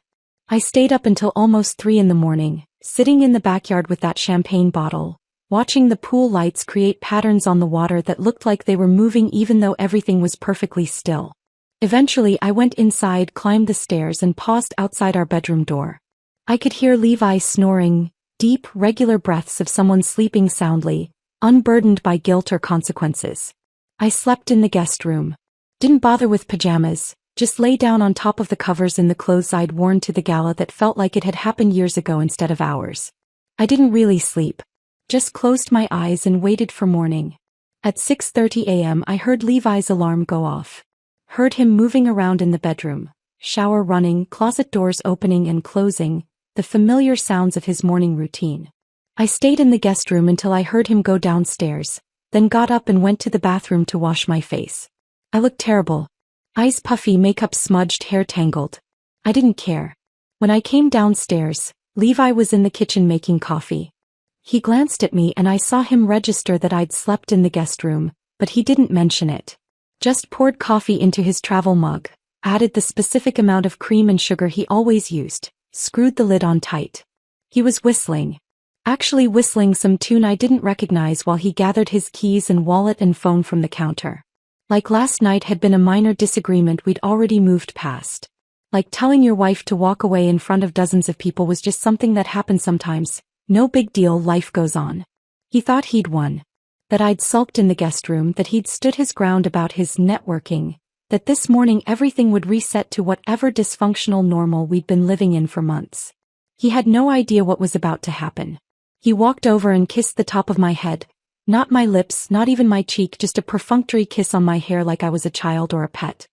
I stayed up until almost 3 in the morning, sitting in the backyard with that champagne bottle, watching the pool lights create patterns on the water that looked like they were moving even though everything was perfectly still. Eventually I went inside, climbed the stairs and paused outside our bedroom door. I could hear Levi snoring, deep, regular breaths of someone sleeping soundly, unburdened by guilt or consequences. I slept in the guest room. Didn't bother with pajamas, just lay down on top of the covers in the clothes I'd worn to the gala that felt like it had happened years ago instead of hours. I didn't really sleep. Just closed my eyes and waited for morning. At 6:30 a.m. I heard Levi's alarm go off. Heard him moving around in the bedroom, shower running, closet doors opening and closing, the familiar sounds of his morning routine. I stayed in the guest room until I heard him go downstairs, then got up and went to the bathroom to wash my face. I looked terrible. Eyes puffy, makeup smudged, hair tangled. I didn't care. When I came downstairs, Levi was in the kitchen making coffee. He glanced at me and I saw him register that I'd slept in the guest room, but he didn't mention it. Just poured coffee into his travel mug, added the specific amount of cream and sugar he always used, screwed the lid on tight. He was whistling. Actually whistling some tune I didn't recognize while he gathered his keys and wallet and phone from the counter. Like last night had been a minor disagreement we'd already moved past. Like telling your wife to walk away in front of dozens of people was just something that happens sometimes. No big deal, life goes on. He thought he'd won. That I'd sulked in the guest room, that he'd stood his ground about his networking, that this morning everything would reset to whatever dysfunctional normal we'd been living in for months. He had no idea what was about to happen. He walked over and kissed the top of my head. Not my lips, not even my cheek, just a perfunctory kiss on my hair like I was a child or a pet.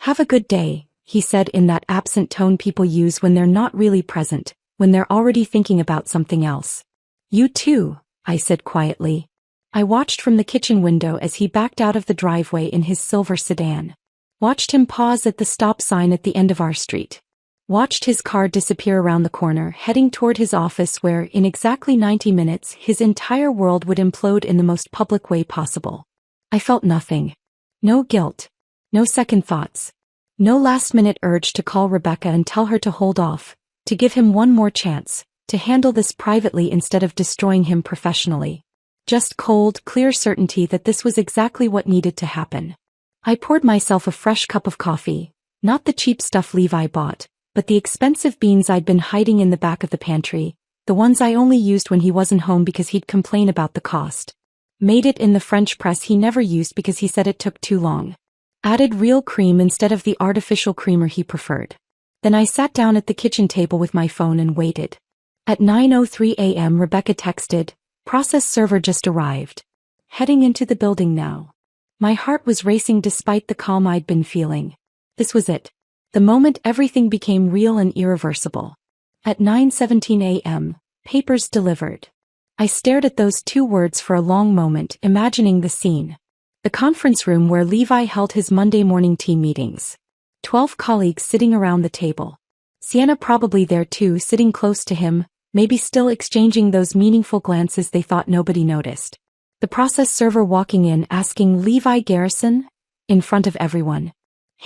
"Have a good day," he said in that absent tone people use when they're not really present, when they're already thinking about something else. "You too," I said quietly. I watched from the kitchen window as he backed out of the driveway in his silver sedan. Watched him pause at the stop sign at the end of our street. Watched his car disappear around the corner, heading toward his office where, in exactly 90 minutes, his entire world would implode in the most public way possible. I felt nothing. No guilt. No second thoughts. No last-minute urge to call Rebecca and tell her to hold off, to give him one more chance, to handle this privately instead of destroying him professionally. Just cold, clear certainty that this was exactly what needed to happen. I poured myself a fresh cup of coffee, not the cheap stuff Levi bought, but the expensive beans I'd been hiding in the back of the pantry, the ones I only used when he wasn't home because he'd complain about the cost. Made it in the French press he never used because he said it took too long. Added real cream instead of the artificial creamer he preferred. Then I sat down at the kitchen table with my phone and waited. At 9:03 a.m. Rebecca texted, "Process server just arrived. Heading into the building now." My heart was racing despite the calm I'd been feeling. This was it. The moment everything became real and irreversible. At 9:17 a.m., papers delivered. I stared at those two words for a long moment, imagining the scene. The conference room where Levi held his Monday morning team meetings. 12 colleagues sitting around the table. Sienna probably there too, sitting close to him, maybe still exchanging those meaningful glances they thought nobody noticed. The process server walking in asking Levi Garrison, in front of everyone.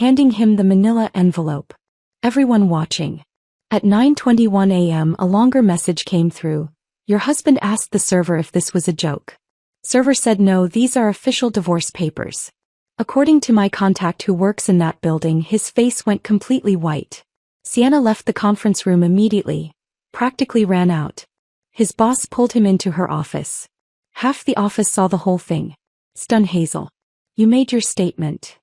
Handing him the manila envelope. Everyone watching. At 9:21 a.m. a longer message came through. "Your husband asked the server if this was a joke. Server said no, these are official divorce papers." According to my contact who works in that building, his face went completely white. Sienna left the conference room immediately. Practically ran out. His boss pulled him into her office. Half the office saw the whole thing. "Stun Hazel. You made your statement."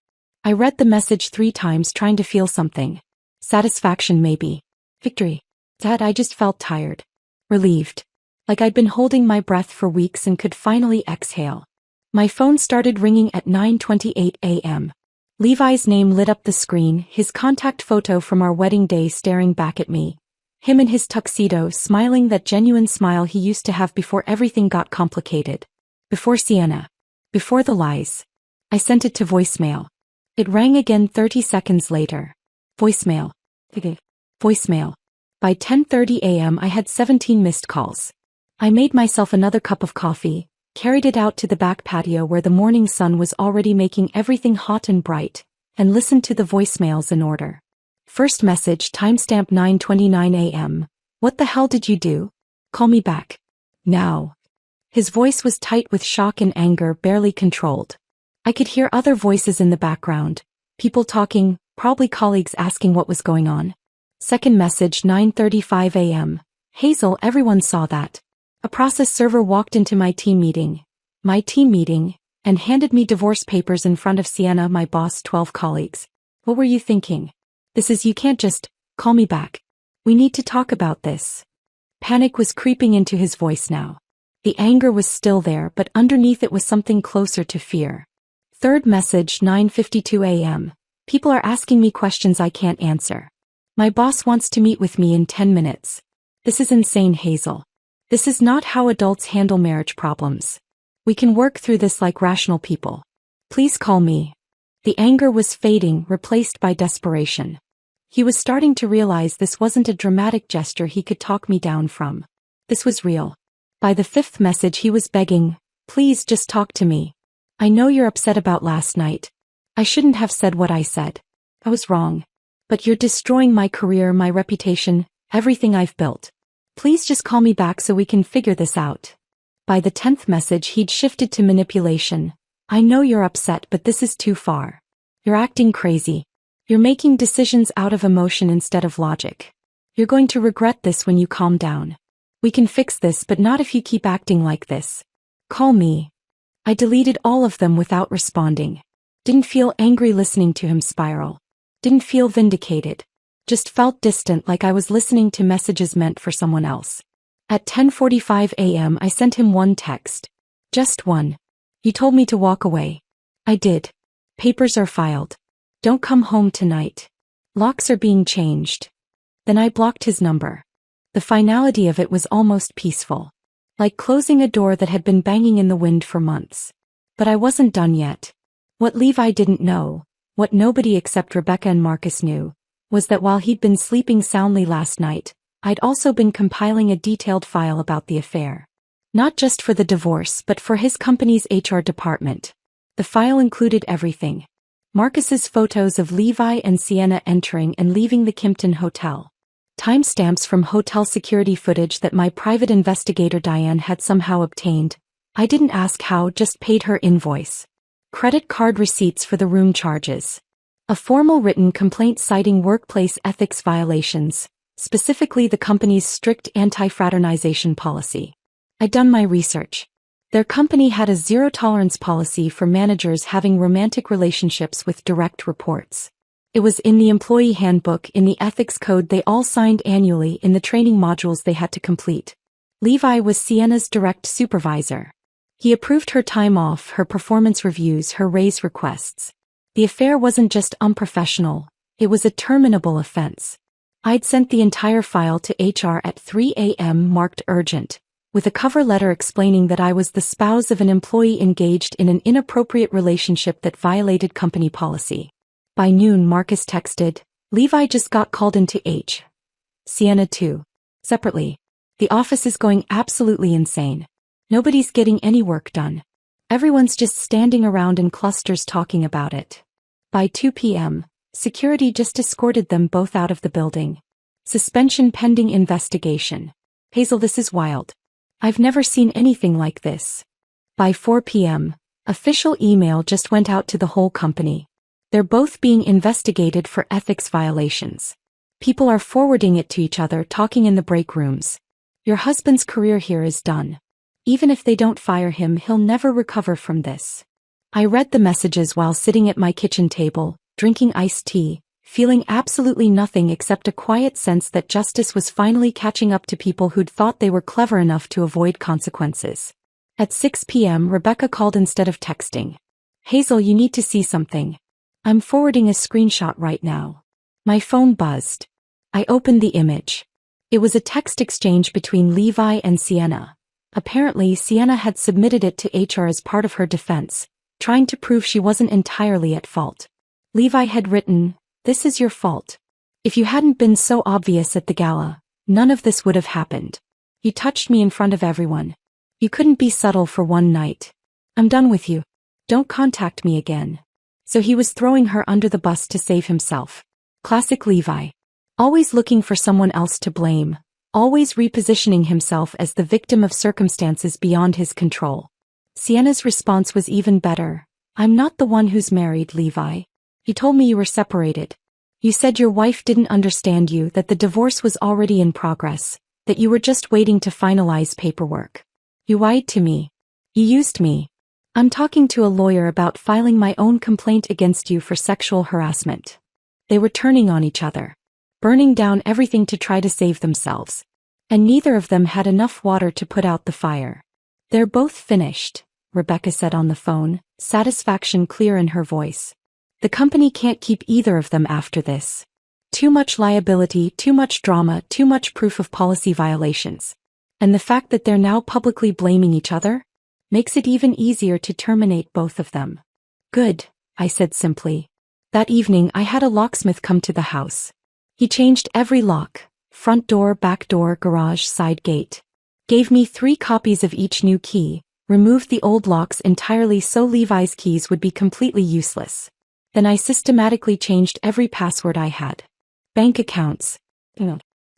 I read the message 3 times trying to feel something. Satisfaction maybe. Victory. Dad, I just felt tired. Relieved. Like I'd been holding my breath for weeks and could finally exhale. My phone started ringing at 9:28 a.m. Levi's name lit up the screen, his contact photo from our wedding day staring back at me. Him in his tuxedo, smiling that genuine smile he used to have before everything got complicated. Before Sienna. Before the lies. I sent it to voicemail. It rang again 30 seconds later. Voicemail. Voicemail. By 10:30 a.m. I had 17 missed calls. I made myself another cup of coffee, carried it out to the back patio where the morning sun was already making everything hot and bright, and listened to the voicemails in order. First message, timestamp 9:29 a.m. What the hell did you do? Call me back. Now. His voice was tight with shock and anger, barely controlled. I could hear other voices in the background. People talking, probably colleagues asking what was going on. Second message, 9:35 a.m. Hazel, everyone saw that. A process server walked into my team meeting, and handed me divorce papers in front of Sienna, my boss, 12 colleagues. What were you thinking? You can't just, call me back. We need to talk about this. Panic was creeping into his voice now. The anger was still there, but underneath it was something closer to fear. Third message, 9:52 a.m. People are asking me questions I can't answer. My boss wants to meet with me in 10 minutes. This is insane, Hazel. This is not how adults handle marriage problems. We can work through this like rational people. Please call me. The anger was fading, replaced by desperation. He was starting to realize this wasn't a dramatic gesture he could talk me down from. This was real. By the fifth message he was begging, please just talk to me. I know you're upset about last night. I shouldn't have said what I said. I was wrong. But you're destroying my career, my reputation, everything I've built. Please just call me back so we can figure this out. By the 10th message he'd shifted to manipulation. I know you're upset, but this is too far. You're acting crazy. You're making decisions out of emotion instead of logic. You're going to regret this when you calm down. We can fix this, but not if you keep acting like this. Call me. I deleted all of them without responding. Didn't feel angry listening to him spiral. Didn't feel vindicated. Just felt distant, like I was listening to messages meant for someone else. At 10:45 a.m. I sent him one text. Just one. You told me to walk away. I did. Papers are filed. Don't come home tonight. Locks are being changed. Then I blocked his number. The finality of it was almost peaceful. Like closing a door that had been banging in the wind for months. But I wasn't done yet. What Levi didn't know, what nobody except Rebecca and Marcus knew, was that while he'd been sleeping soundly last night, I'd also been compiling a detailed file about the affair. Not just for the divorce, but for his company's HR department. The file included everything. Marcus's photos of Levi and Sienna entering and leaving the Kimpton Hotel. Timestamps from hotel security footage that my private investigator Diane had somehow obtained. I didn't ask how, just paid her invoice. Credit card receipts for the room charges. A formal written complaint citing workplace ethics violations, specifically the company's strict anti-fraternization policy. I'd done my research. Their company had a zero-tolerance policy for managers having romantic relationships with direct reports. It was in the employee handbook, in the ethics code they all signed annually, in the training modules they had to complete. Levi was Sienna's direct supervisor. He approved her time off, her performance reviews, her raise requests. The affair wasn't just unprofessional, it was a terminable offense. I'd sent the entire file to HR at 3 a.m. marked urgent, with a cover letter explaining that I was the spouse of an employee engaged in an inappropriate relationship that violated company policy. By noon, Marcus texted, Levi just got called into H. Sienna too. Separately. The office is going absolutely insane. Nobody's getting any work done. Everyone's just standing around in clusters talking about it. By 2 p.m., security just escorted them both out of the building. Suspension pending investigation. Hazel, this is wild. I've never seen anything like this. By 4 p.m., official email just went out to the whole company. They're both being investigated for ethics violations. People are forwarding it to each other, talking in the break rooms. Your husband's career here is done. Even if they don't fire him, he'll never recover from this. I read the messages while sitting at my kitchen table, drinking iced tea, feeling absolutely nothing except a quiet sense that justice was finally catching up to people who'd thought they were clever enough to avoid consequences. At 6 p.m., Rebecca called instead of texting. Hazel, you need to see something. I'm forwarding a screenshot right now. My phone buzzed. I opened the image. It was a text exchange between Levi and Sienna. Apparently, Sienna had submitted it to HR as part of her defense, trying to prove she wasn't entirely at fault. Levi had written, "This is your fault. If you hadn't been so obvious at the gala, none of this would have happened. You touched me in front of everyone. You couldn't be subtle for one night. I'm done with you. Don't contact me again." So he was throwing her under the bus to save himself. Classic Levi. Always looking for someone else to blame. Always repositioning himself as the victim of circumstances beyond his control. Sienna's response was even better. I'm not the one who's married, Levi. You told me you were separated. You said your wife didn't understand you, that the divorce was already in progress, that you were just waiting to finalize paperwork. You lied to me. You used me. I'm talking to a lawyer about filing my own complaint against you for sexual harassment. They were turning on each other, burning down everything to try to save themselves. And neither of them had enough water to put out the fire. They're both finished, Rebecca said on the phone, satisfaction clear in her voice. The company can't keep either of them after this. Too much liability, too much drama, too much proof of policy violations. And the fact that they're now publicly blaming each other makes it even easier to terminate both of them. Good, I said simply. That evening I had a locksmith come to the house. He changed every lock, front door, back door, garage, side gate. Gave me 3 copies of each new key, removed the old locks entirely so Levi's keys would be completely useless. Then I systematically changed every password I had. Bank accounts,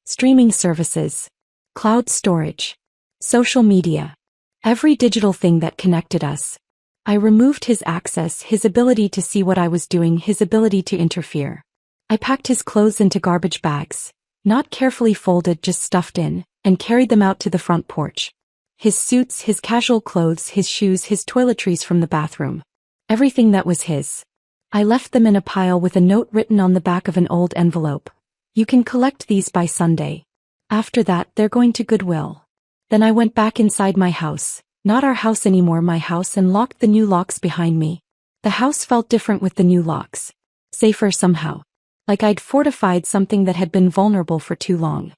streaming services, cloud storage, social media, every digital thing that connected us. I removed his access, his ability to see what I was doing, his ability to interfere. I packed his clothes into garbage bags, not carefully folded, just stuffed in, and carried them out to the front porch. His suits, his casual clothes, his shoes, his toiletries from the bathroom. Everything that was his. I left them in a pile with a note written on the back of an old envelope. You can collect these by Sunday. After that, they're going to Goodwill. Then I went back inside my house, not our house anymore, my house, and locked the new locks behind me. The house felt different with the new locks. Safer somehow. Like I'd fortified something that had been vulnerable for too long.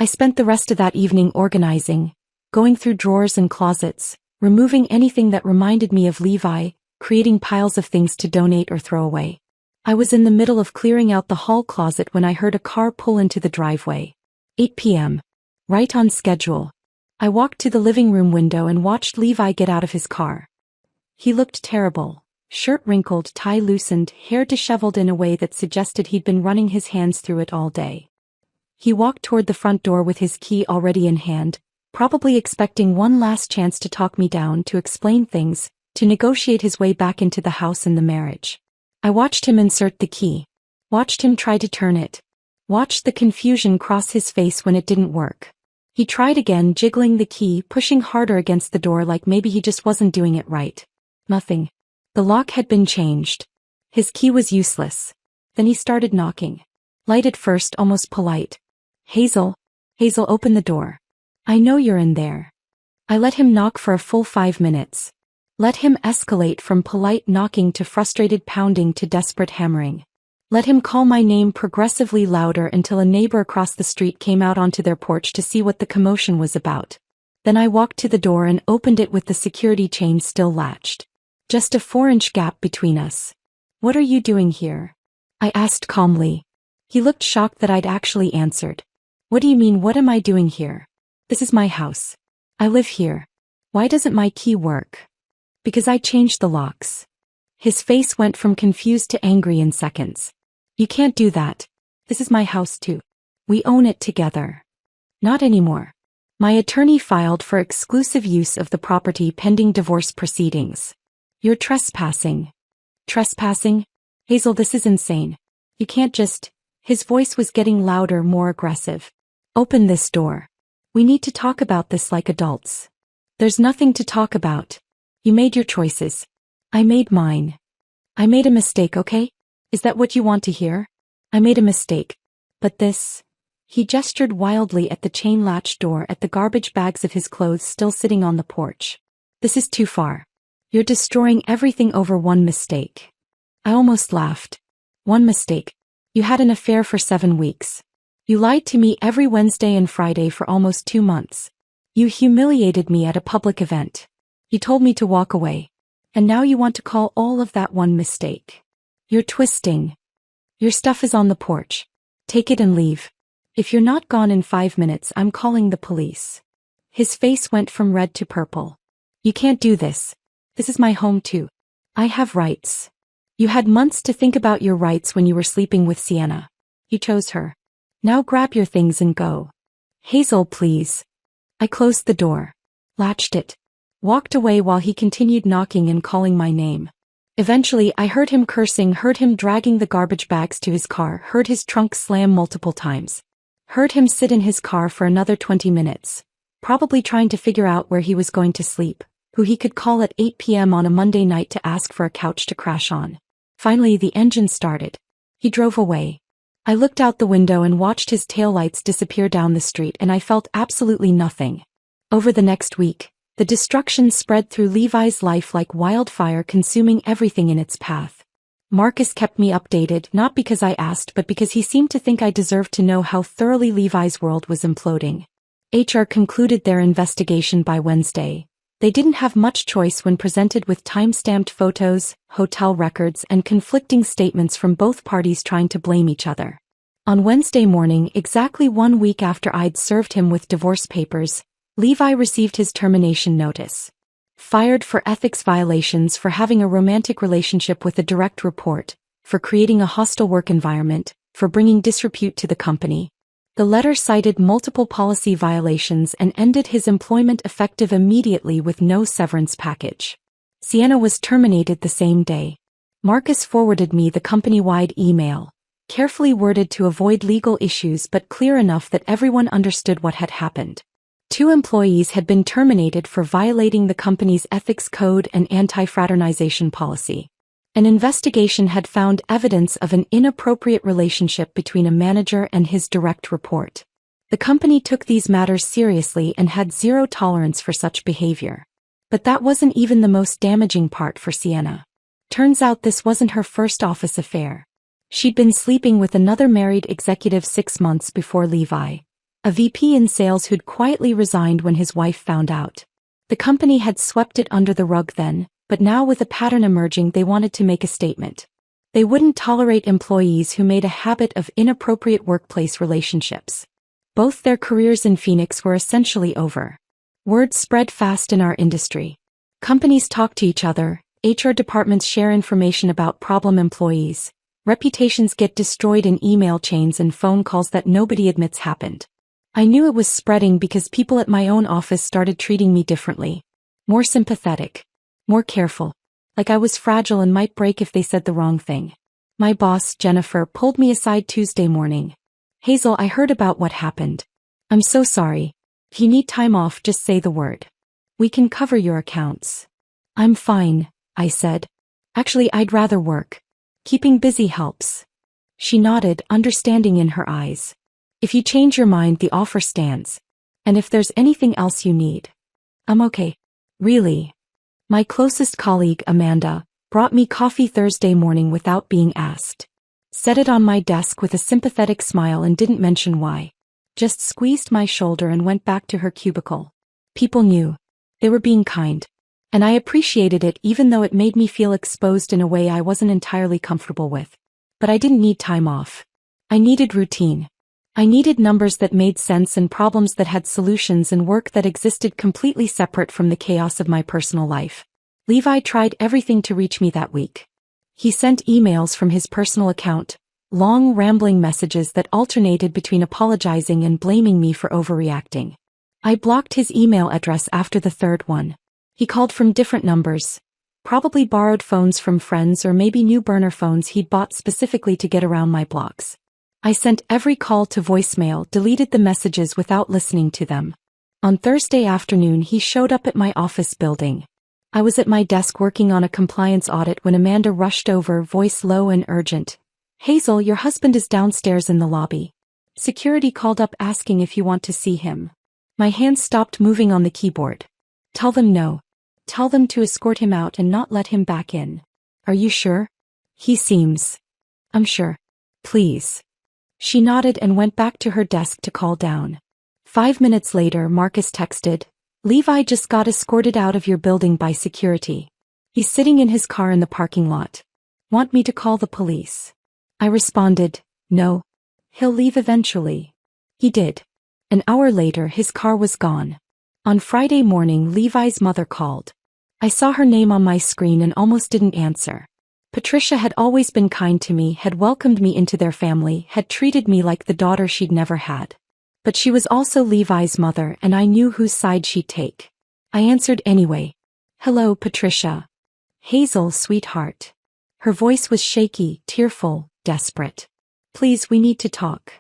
I spent the rest of that evening organizing, going through drawers and closets, removing anything that reminded me of Levi, creating piles of things to donate or throw away. I was in the middle of clearing out the hall closet when I heard a car pull into the driveway. 8 p.m. Right on schedule. I walked to the living room window and watched Levi get out of his car. He looked terrible. Shirt wrinkled, tie loosened, hair disheveled in a way that suggested he'd been running his hands through it all day. He walked toward the front door with his key already in hand, probably expecting one last chance to talk me down, to explain things, to negotiate his way back into the house and the marriage. I watched him insert the key. Watched him try to turn it. Watched the confusion cross his face when it didn't work. He tried again, jiggling the key, pushing harder against the door like maybe he just wasn't doing it right. Nothing. The lock had been changed. His key was useless. Then he started knocking. Light at first, almost polite. Hazel. Hazel, open the door. I know you're in there. I let him knock for a full 5 minutes. Let him escalate from polite knocking to frustrated pounding to desperate hammering. Let him call my name progressively louder until a neighbor across the street came out onto their porch to see what the commotion was about. Then I walked to the door and opened it with the security chain still latched. Just a 4-inch gap between us. What are you doing here? I asked calmly. He looked shocked that I'd actually answered. What do you mean, what am I doing here? This is my house. I live here. Why doesn't my key work? Because I changed the locks. His face went from confused to angry in seconds. You can't do that. This is my house too. We own it together. Not anymore. My attorney filed for exclusive use of the property pending divorce proceedings. You're trespassing. Trespassing? Hazel, this is insane. You can't just... His voice was getting louder, more aggressive. Open this door. We need to talk about this like adults. There's nothing to talk about. You made your choices. I made mine. I made a mistake, okay? Is that what you want to hear? I made a mistake. But this... He gestured wildly at the chain-latched door, at the garbage bags of his clothes still sitting on the porch. This is too far. You're destroying everything over one mistake. I almost laughed. One mistake. You had an affair for 7 weeks. You lied to me every Wednesday and Friday for almost 2 months. You humiliated me at a public event. You told me to walk away. And now you want to call all of that one mistake. You're twisting. Your stuff is on the porch. Take it and leave. If you're not gone in 5 minutes, I'm calling the police. His face went from red to purple. You can't do this. This is my home too. I have rights. You had months to think about your rights when you were sleeping with Sienna. You chose her. Now grab your things and go. Hazel, please. I closed the door. Latched it. Walked away while he continued knocking and calling my name. Eventually, I heard him cursing, heard him dragging the garbage bags to his car, heard his trunk slam multiple times. Heard him sit in his car for another 20 minutes, probably trying to figure out where he was going to sleep, who he could call at 8 p.m. on a Monday night to ask for a couch to crash on. Finally, the engine started. He drove away. I looked out the window and watched his taillights disappear down the street, and I felt absolutely nothing. Over the next week, the destruction spread through Levi's life like wildfire, consuming everything in its path. Marcus kept me updated, not because I asked but because he seemed to think I deserved to know how thoroughly Levi's world was imploding. HR concluded their investigation by Wednesday. They didn't have much choice when presented with time-stamped photos, hotel records, and conflicting statements from both parties trying to blame each other. On Wednesday morning, exactly 1 week after I'd served him with divorce papers, Levi received his termination notice. Fired for ethics violations, for having a romantic relationship with a direct report, for creating a hostile work environment, for bringing disrepute to the company. The letter cited multiple policy violations and ended his employment effective immediately with no severance package. Sienna was terminated the same day. Marcus forwarded me the company-wide email, carefully worded to avoid legal issues but clear enough that everyone understood what had happened. 2 employees had been terminated for violating the company's ethics code and anti-fraternization policy. An investigation had found evidence of an inappropriate relationship between a manager and his direct report. The company took these matters seriously and had zero tolerance for such behavior. But that wasn't even the most damaging part for Sienna. Turns out this wasn't her first office affair. She'd been sleeping with another married executive 6 months before Levi, a VP in sales who'd quietly resigned when his wife found out. The company had swept it under the rug then, but now with a pattern emerging, they wanted to make a statement. They wouldn't tolerate employees who made a habit of inappropriate workplace relationships. Both their careers in Phoenix were essentially over. Word spread fast in our industry. Companies talk to each other, HR departments share information about problem employees, reputations get destroyed in email chains and phone calls that nobody admits happened. I knew it was spreading because people at my own office started treating me differently. More sympathetic. More careful. Like I was fragile and might break if they said the wrong thing. My boss, Jennifer, pulled me aside Tuesday morning. Hazel, I heard about what happened. I'm so sorry. If you need time off, just say the word. We can cover your accounts. I'm fine, I said. Actually, I'd rather work. Keeping busy helps. She nodded, understanding in her eyes. If you change your mind, the offer stands. And if there's anything else you need. I'm okay. Really. My closest colleague, Amanda, brought me coffee Thursday morning without being asked. Set it on my desk with a sympathetic smile and didn't mention why. Just squeezed my shoulder and went back to her cubicle. People knew. They were being kind. And I appreciated it even though it made me feel exposed in a way I wasn't entirely comfortable with. But I didn't need time off. I needed routine. I needed numbers that made sense and problems that had solutions and work that existed completely separate from the chaos of my personal life. Levi tried everything to reach me that week. He sent emails from his personal account, long rambling messages that alternated between apologizing and blaming me for overreacting. I blocked his email address after the 3rd one. He called from different numbers, probably borrowed phones from friends or maybe new burner phones he'd bought specifically to get around my blocks. I sent every call to voicemail, deleted the messages without listening to them. On Thursday afternoon, he showed up at my office building. I was at my desk working on a compliance audit when Amanda rushed over, voice low and urgent. Hazel, your husband is downstairs in the lobby. Security called up asking if you want to see him. My hands stopped moving on the keyboard. Tell them no. Tell them to escort him out and not let him back in. Are you sure? He seems. I'm sure. Please. She nodded and went back to her desk to call down. 5 minutes later, Marcus texted, Levi just got escorted out of your building by security. He's sitting in his car in the parking lot. Want me to call the police? I responded, no. He'll leave eventually. He did. An hour later, his car was gone. On Friday morning, Levi's mother called. I saw her name on my screen and almost didn't answer. Patricia had always been kind to me, had welcomed me into their family, had treated me like the daughter she'd never had. But she was also Levi's mother, and I knew whose side she'd take. I answered anyway. "Hello, Patricia." "Hazel, sweetheart." Her voice was shaky, tearful, desperate. "Please, we need to talk."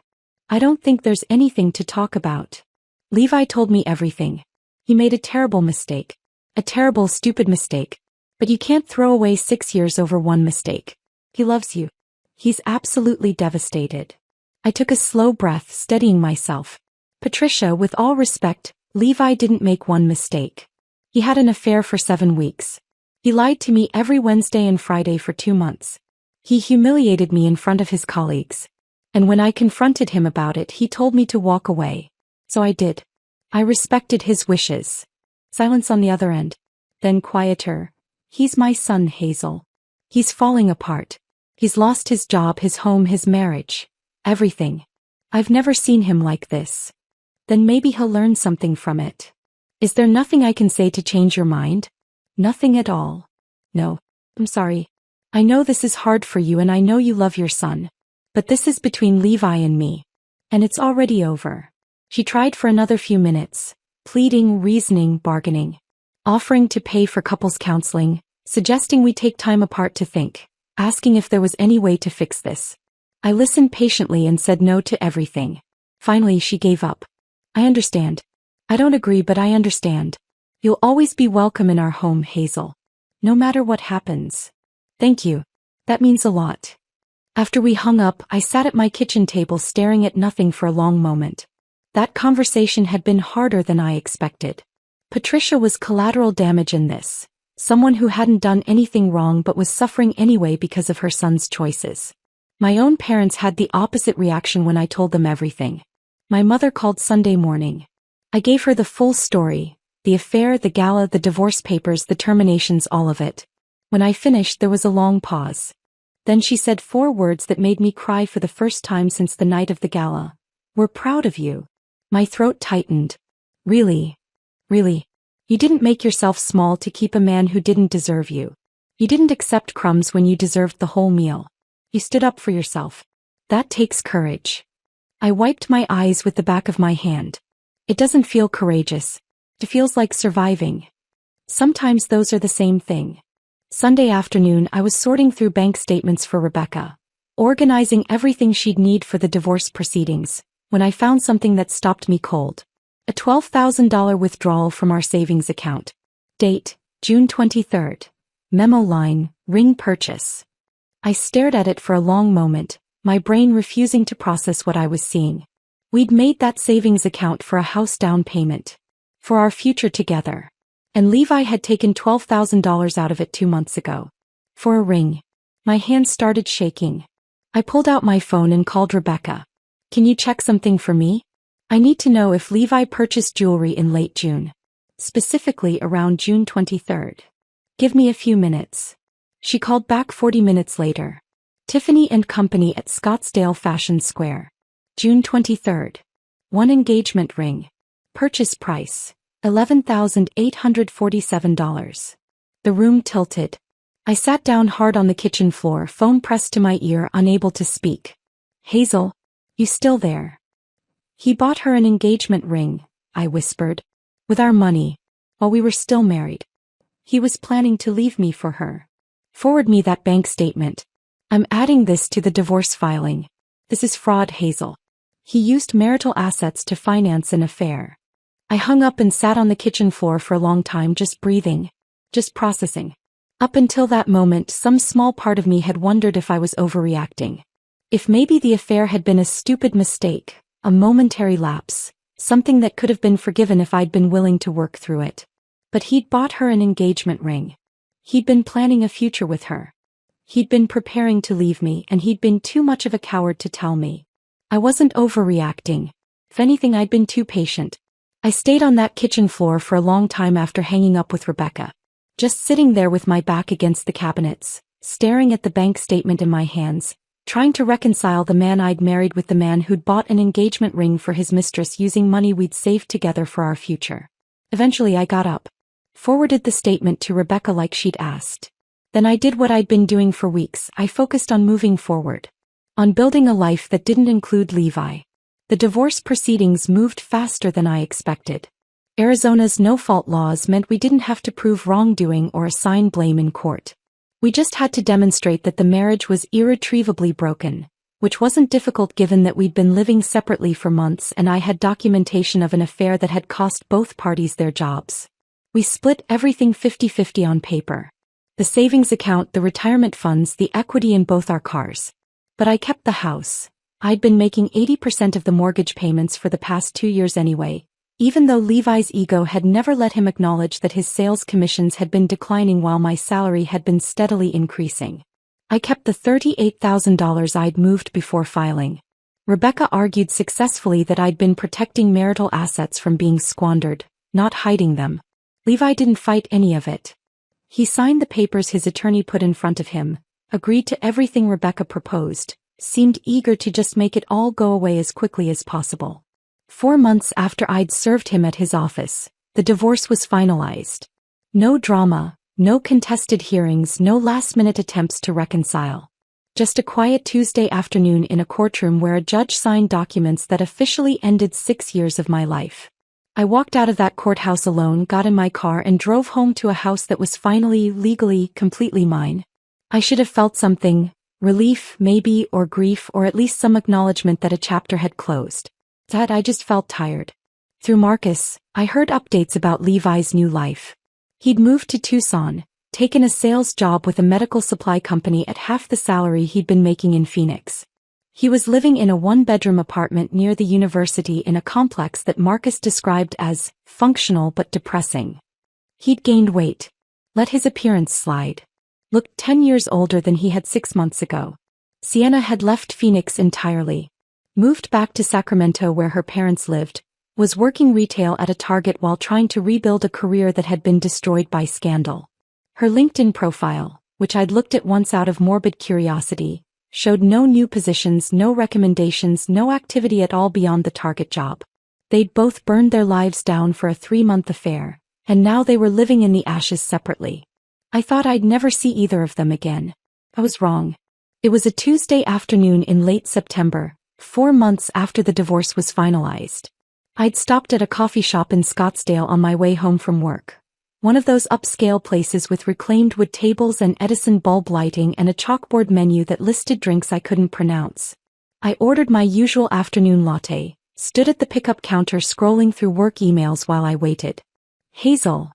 "I don't think there's anything to talk about. Levi told me everything. He made a terrible mistake. A terrible, stupid mistake. But you can't throw away 6 years over one mistake. He loves you. He's absolutely devastated." I took a slow breath, steadying myself. "Patricia, with all respect, Levi didn't make one mistake. He had an affair for 7 weeks. He lied to me every Wednesday and Friday for 2 months. He humiliated me in front of his colleagues. And when I confronted him about it, he told me to walk away. So I did. I respected his wishes." Silence on the other end. Then quieter. "He's my son, Hazel. He's falling apart. He's lost his job, his home, his marriage. Everything. I've never seen him like this." "Then maybe he'll learn something from it. Is there nothing I can say to change your mind?" "Nothing at all. No. I'm sorry. I know this is hard for you and I know you love your son. But this is between Levi and me. And it's already over." She tried for another few minutes, pleading, reasoning, bargaining, offering to pay for couples counseling, suggesting we take time apart to think, asking if there was any way to fix this. I listened patiently and said no to everything. Finally, she gave up. "I understand. I don't agree, but I understand. You'll always be welcome in our home, Hazel. No matter what happens." "Thank you. That means a lot." After we hung up, I sat at my kitchen table staring at nothing for a long moment. That conversation had been harder than I expected. Patricia was collateral damage in this. Someone who hadn't done anything wrong but was suffering anyway because of her son's choices. My own parents had the opposite reaction when I told them everything. My mother called Sunday morning. I gave her the full story, the affair, the gala, the divorce papers, the terminations, all of it. When I finished, there was a long pause. Then she said 4 words that made me cry for the first time since the night of the gala. "We're proud of you." My throat tightened. Really? Really? You didn't make yourself small to keep a man who didn't deserve you. You didn't accept crumbs when you deserved the whole meal. You stood up for yourself. That takes courage. I wiped my eyes with the back of my hand. It doesn't feel courageous. It feels like surviving. Sometimes those are the same thing. Sunday afternoon, I was sorting through bank statements for Rebecca, organizing everything she'd need for the divorce proceedings, when I found something that stopped me cold. A $12,000 withdrawal from our savings account. Date, June 23rd. Memo line, ring purchase. I stared at it for a long moment, my brain refusing to process what I was seeing. We'd made that savings account for a house down payment. For our future together. And Levi had taken $12,000 out of it 2 months ago. For a ring. My hands started shaking. I pulled out my phone and called Rebecca. "Can you check something for me? I need to know if Levi purchased jewelry in late June. Specifically around June 23rd. Give me a few minutes." She called back 40 minutes later. Tiffany & Company at Scottsdale Fashion Square. June 23rd. 1 engagement ring. Purchase price, $11,847. The room tilted. I sat down hard on the kitchen floor, phone pressed to my ear, unable to speak. "Hazel, you still there?" "He bought her an engagement ring," I whispered. "With our money, while we were still married. He was planning to leave me for her. Forward me that bank statement. I'm adding this to the divorce filing. This is fraud, Hazel. He used marital assets to finance an affair." I hung up and sat on the kitchen floor for a long time, just breathing, just processing. Up until that moment, some small part of me had wondered if I was overreacting. If maybe the affair had been a stupid mistake, a momentary lapse, something that could have been forgiven if I'd been willing to work through it. But he'd bought her an engagement ring. He'd been planning a future with her. He'd been preparing to leave me, and he'd been too much of a coward to tell me. I wasn't overreacting. If anything, I'd been too patient. I stayed on that kitchen floor for a long time after hanging up with Rebecca. Just sitting there with my back against the cabinets, staring at the bank statement in my hands, trying to reconcile the man I'd married with the man who'd bought an engagement ring for his mistress using money we'd saved together for our future. Eventually I got up, forwarded the statement to Rebecca like she'd asked. Then I did what I'd been doing for weeks. I focused on moving forward. On building a life that didn't include Levi. The divorce proceedings moved faster than I expected. Arizona's no-fault laws meant we didn't have to prove wrongdoing or assign blame in court. We just had to demonstrate that the marriage was irretrievably broken, which wasn't difficult given that we'd been living separately for months and I had documentation of an affair that had cost both parties their jobs. We split everything 50-50 on paper. The savings account, the retirement funds, the equity in both our cars. But I kept the house. I'd been making 80% of the mortgage payments for the past 2 years anyway, even though Levi's ego had never let him acknowledge that his sales commissions had been declining while my salary had been steadily increasing. I kept the $38,000 I'd moved before filing. Rebecca argued successfully that I'd been protecting marital assets from being squandered, not hiding them. Levi didn't fight any of it. He signed the papers his attorney put in front of him, agreed to everything Rebecca proposed, seemed eager to just make it all go away as quickly as possible. 4 months after I'd served him at his office, the divorce was finalized. No drama, no contested hearings, no last-minute attempts to reconcile. Just a quiet Tuesday afternoon in a courtroom where a judge signed documents that officially ended 6 years of my life. I walked out of that courthouse alone, got in my car and drove home to a house that was finally, legally, completely mine. I should have felt something, relief, maybe, or grief, or at least some acknowledgement that a chapter had closed. That I just felt tired. Through Marcus, I heard updates about Levi's new life. He'd moved to Tucson, taken a sales job with a medical supply company at half the salary he'd been making in Phoenix. He was living in a 1-bedroom apartment near the university in a complex that Marcus described as functional but depressing. He'd gained weight. Let his appearance slide. Looked 10 years older than he had 6 months ago. Sienna had left Phoenix entirely. Moved back to Sacramento where her parents lived, was working retail at a Target while trying to rebuild a career that had been destroyed by scandal. Her LinkedIn profile, which I'd looked at once out of morbid curiosity, showed no new positions, no recommendations, no activity at all beyond the Target job. They'd both burned their lives down for a 3-month affair, and now they were living in the ashes separately. I thought I'd never see either of them again. I was wrong. It was a Tuesday afternoon in late September, 4 months after the divorce was finalized. I'd stopped at a coffee shop in Scottsdale on my way home from work. One of those upscale places with reclaimed wood tables and Edison bulb lighting and a chalkboard menu that listed drinks I couldn't pronounce. I ordered my usual afternoon latte, stood at the pickup counter scrolling through work emails while I waited. Hazel.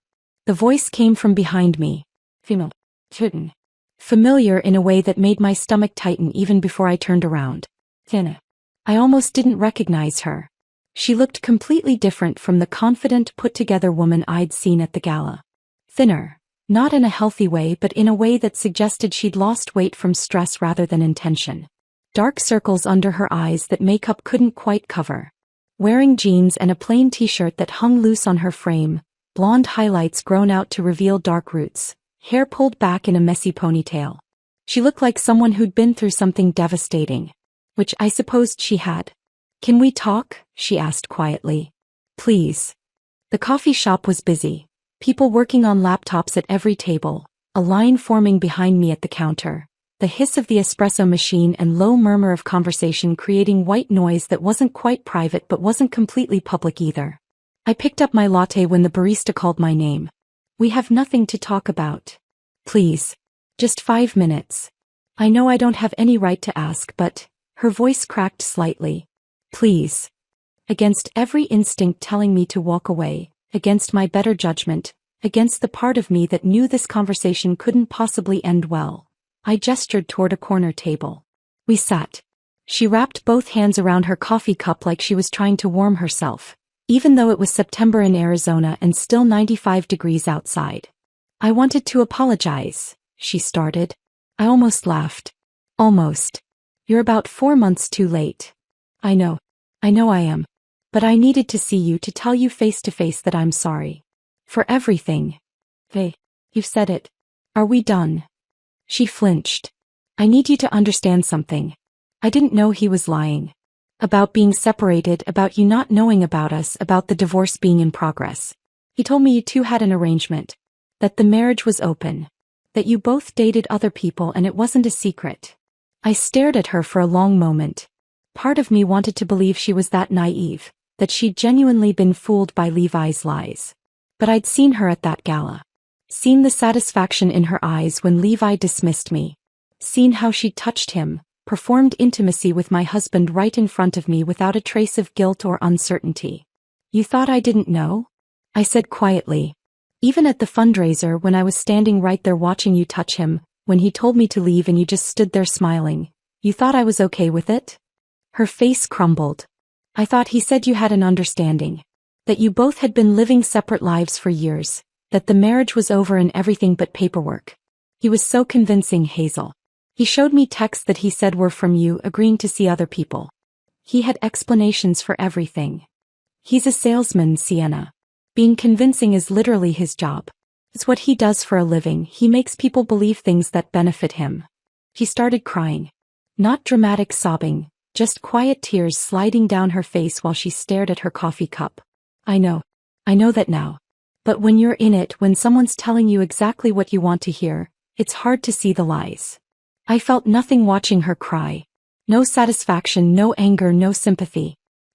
The voice came from behind me. Female. Hidden. Familiar in a way that made my stomach tighten even before I turned around. Tina. I almost didn't recognize her. She looked completely different from the confident, put-together woman I'd seen at the gala. Thinner. Not in a healthy way but in a way that suggested she'd lost weight from stress rather than intention. Dark circles under her eyes that makeup couldn't quite cover. Wearing jeans and a plain t-shirt that hung loose on her frame, blonde highlights grown out to reveal dark roots, hair pulled back in a messy ponytail. She looked like someone who'd been through something devastating. Which I supposed she had. "Can we talk?" she asked quietly. "Please." The coffee shop was busy. People working on laptops at every table, a line forming behind me at the counter, the hiss of the espresso machine and low murmur of conversation creating white noise that wasn't quite private but wasn't completely public either. I picked up my latte when the barista called my name. "We have nothing to talk about. Please. Just 5 minutes. I know I don't have any right to ask but..." Her voice cracked slightly. "Please." Against every instinct telling me to walk away, against my better judgment, against the part of me that knew this conversation couldn't possibly end well, I gestured toward a corner table. We sat. She wrapped both hands around her coffee cup like she was trying to warm herself, even though it was September in Arizona and still 95 degrees outside. "I wanted to apologize," she started. I almost laughed. "Almost. You're about 4 months too late." I know I am. But I needed to see you to tell you face to face that I'm sorry. For everything." "Hey, you've said it. Are we done?" She flinched. "I need you to understand something. I didn't know he was lying. About being separated, about you not knowing about us, about the divorce being in progress. He told me you two had an arrangement. That the marriage was open. That you both dated other people and it wasn't a secret. I stared at her for a long moment. Part of me wanted to believe she was that naive, that she'd genuinely been fooled by Levi's lies. But I'd seen her at that gala. Seen the satisfaction in her eyes when Levi dismissed me. Seen how she touched him, performed intimacy with my husband right in front of me without a trace of guilt or uncertainty. You thought I didn't know? I said quietly. Even at the fundraiser when I was standing right there watching you touch him, when he told me to leave and you just stood there smiling, you thought I was okay with it? Her face crumbled. I thought he said you had an understanding. That you both had been living separate lives for years, that the marriage was over and everything but paperwork. He was so convincing, Hazel. He showed me texts that he said were from you agreeing to see other people. He had explanations for everything. He's a salesman, Sienna. Being convincing is literally his job. It's what he does for a living. He makes people believe things that benefit him. She started crying. Not dramatic sobbing, just quiet tears sliding down her face while she stared at her coffee cup. I know that now. But when you're in it, when someone's telling you exactly what you want to hear, it's hard to see the lies. I felt nothing watching her cry. No satisfaction, no anger, no sympathy.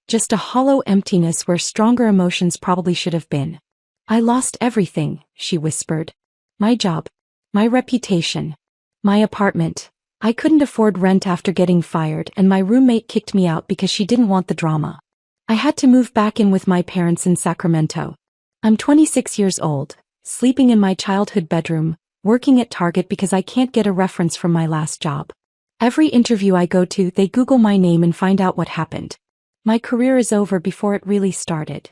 Just a hollow emptiness where stronger emotions probably should have been. I lost everything, she whispered. My job. My reputation. My apartment. I couldn't afford rent after getting fired and my roommate kicked me out because she didn't want the drama. I had to move back in with my parents in Sacramento. I'm 26 years old, sleeping in my childhood bedroom, working at Target because I can't get a reference from my last job. Every interview I go to, they Google my name and find out what happened. My career is over before it really started.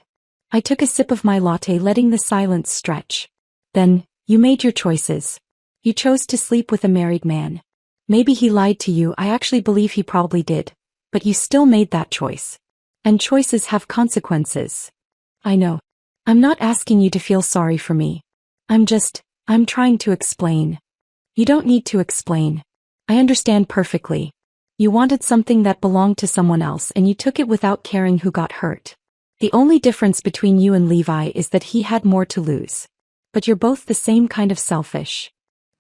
I took a sip of my latte, letting the silence stretch. Then, you made your choices. You chose to sleep with a married man. Maybe he lied to you, I actually believe he probably did. But you still made that choice. And choices have consequences. I know. I'm not asking you to feel sorry for me. I'm trying to explain. You don't need to explain. I understand perfectly. You wanted something that belonged to someone else and you took it without caring who got hurt. The only difference between you and Levi is that he had more to lose. But you're both the same kind of selfish.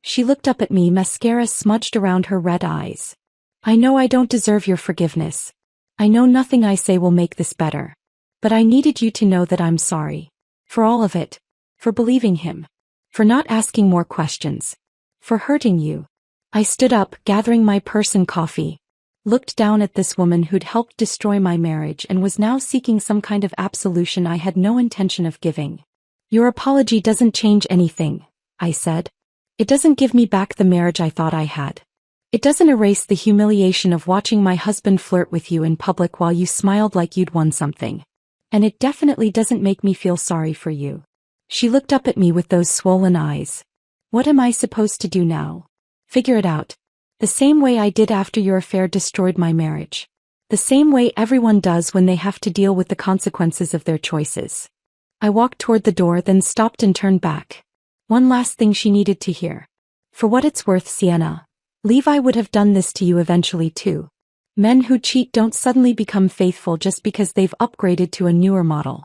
She looked up at me, mascara smudged around her red eyes. I know I don't deserve your forgiveness. I know nothing I say will make this better. But I needed you to know that I'm sorry. For all of it. For believing him. For not asking more questions. For hurting you. I stood up, gathering my purse and coffee. Looked down at this woman who'd helped destroy my marriage and was now seeking some kind of absolution I had no intention of giving. Your apology doesn't change anything, I said. It doesn't give me back the marriage I thought I had. It doesn't erase the humiliation of watching my husband flirt with you in public while you smiled like you'd won something. And it definitely doesn't make me feel sorry for you. She looked up at me with those swollen eyes. What am I supposed to do now? Figure it out. The same way I did after your affair destroyed my marriage. The same way everyone does when they have to deal with the consequences of their choices. I walked toward the door, then stopped and turned back. One last thing she needed to hear. For what it's worth, Sienna, Levi would have done this to you eventually too. Men who cheat don't suddenly become faithful just because they've upgraded to a newer model.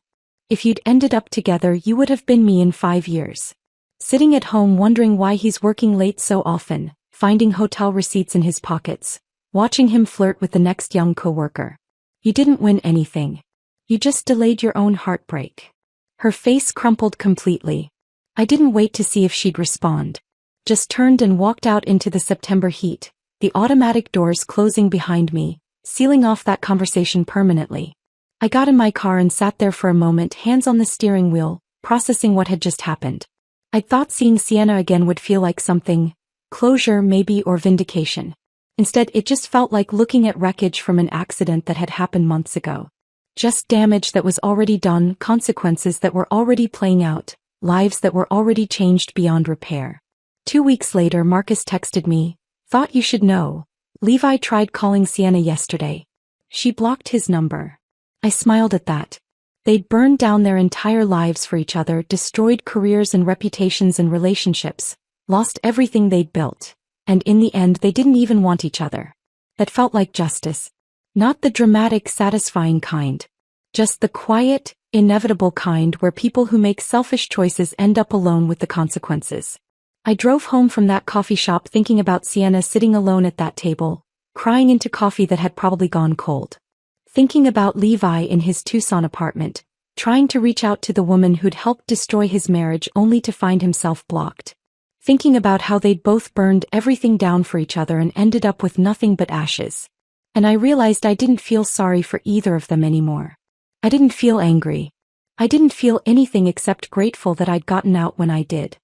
If you'd ended up together, you would have been me in 5 years. Sitting at home wondering why he's working late so often, finding hotel receipts in his pockets, watching him flirt with the next young coworker. You didn't win anything. You just delayed your own heartbreak. Her face crumpled completely. I didn't wait to see if she'd respond. Just turned and walked out into the September heat, the automatic doors closing behind me, sealing off that conversation permanently. I got in my car and sat there for a moment, hands on the steering wheel, processing what had just happened. I'd thought seeing Sienna again would feel like something, closure maybe, or vindication. Instead, it just felt like looking at wreckage from an accident that had happened months ago. Just damage that was already done, consequences that were already playing out, lives that were already changed beyond repair. 2 weeks later, Marcus texted me, "Thought you should know. Levi tried calling Sienna yesterday. She blocked his number." I smiled at that. They'd burned down their entire lives for each other, destroyed careers and reputations and relationships, lost everything they'd built, and in the end they didn't even want each other. That felt like justice. Not the dramatic, satisfying kind. Just the quiet, inevitable kind where people who make selfish choices end up alone with the consequences. I drove home from that coffee shop thinking about Sienna sitting alone at that table, crying into coffee that had probably gone cold. Thinking about Levi in his Tucson apartment, trying to reach out to the woman who'd helped destroy his marriage only to find himself blocked. Thinking about how they'd both burned everything down for each other and ended up with nothing but ashes. And I realized I didn't feel sorry for either of them anymore. I didn't feel angry. I didn't feel anything except grateful that I'd gotten out when I did.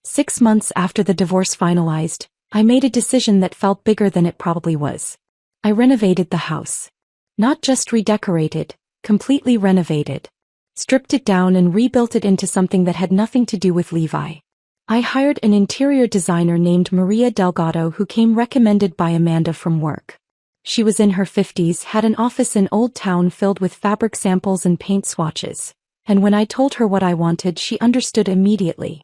6 months after the divorce finalized, I made a decision that felt bigger than it probably was. I renovated the house. Not just redecorated, completely renovated. Stripped it down and rebuilt it into something that had nothing to do with Levi. I hired an interior designer named Maria Delgado who came recommended by Amanda from work. She was in her 50s, had an office in Old Town filled with fabric samples and paint swatches. And when I told her what I wanted, she understood immediately.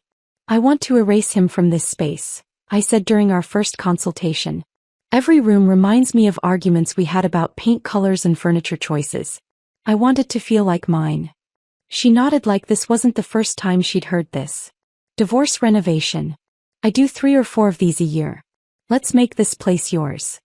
I want to erase him from this space, I said during our first consultation. Every room reminds me of arguments we had about paint colors and furniture choices. I want it to feel like mine. She nodded like this wasn't the first time she'd heard this. Divorce renovation. I do 3 or 4 of these a year. Let's make this place yours.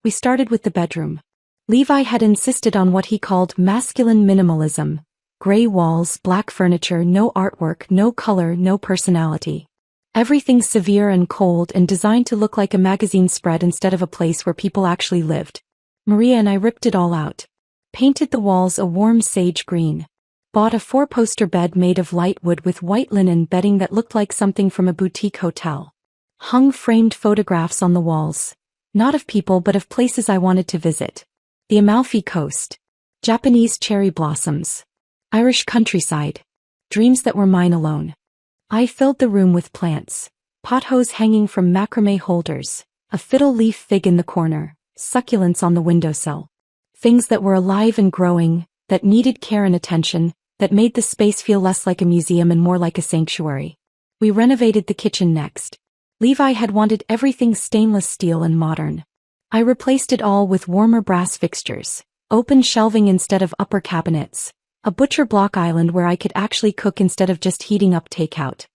We started with the bedroom. Levi had insisted on what he called masculine minimalism. Gray walls, black furniture, no artwork, no color, no personality. Everything severe and cold and designed to look like a magazine spread instead of a place where people actually lived. Maria and I ripped it all out. Painted the walls a warm sage green. Bought a 4-poster bed made of light wood with white linen bedding that looked like something from a boutique hotel. Hung framed photographs on the walls. Not of people but of places I wanted to visit. The Amalfi Coast. Japanese cherry blossoms. Irish countryside. Dreams that were mine alone. I filled the room with plants. Pothoes hanging from macrame holders. A fiddle leaf fig in the corner. Succulents on the windowsill. Things that were alive and growing, that needed care and attention, that made the space feel less like a museum and more like a sanctuary. We renovated the kitchen next. Levi had wanted everything stainless steel and modern. I replaced it all with warmer brass fixtures, open shelving instead of upper cabinets, a butcher block island where I could actually cook instead of just heating up takeout.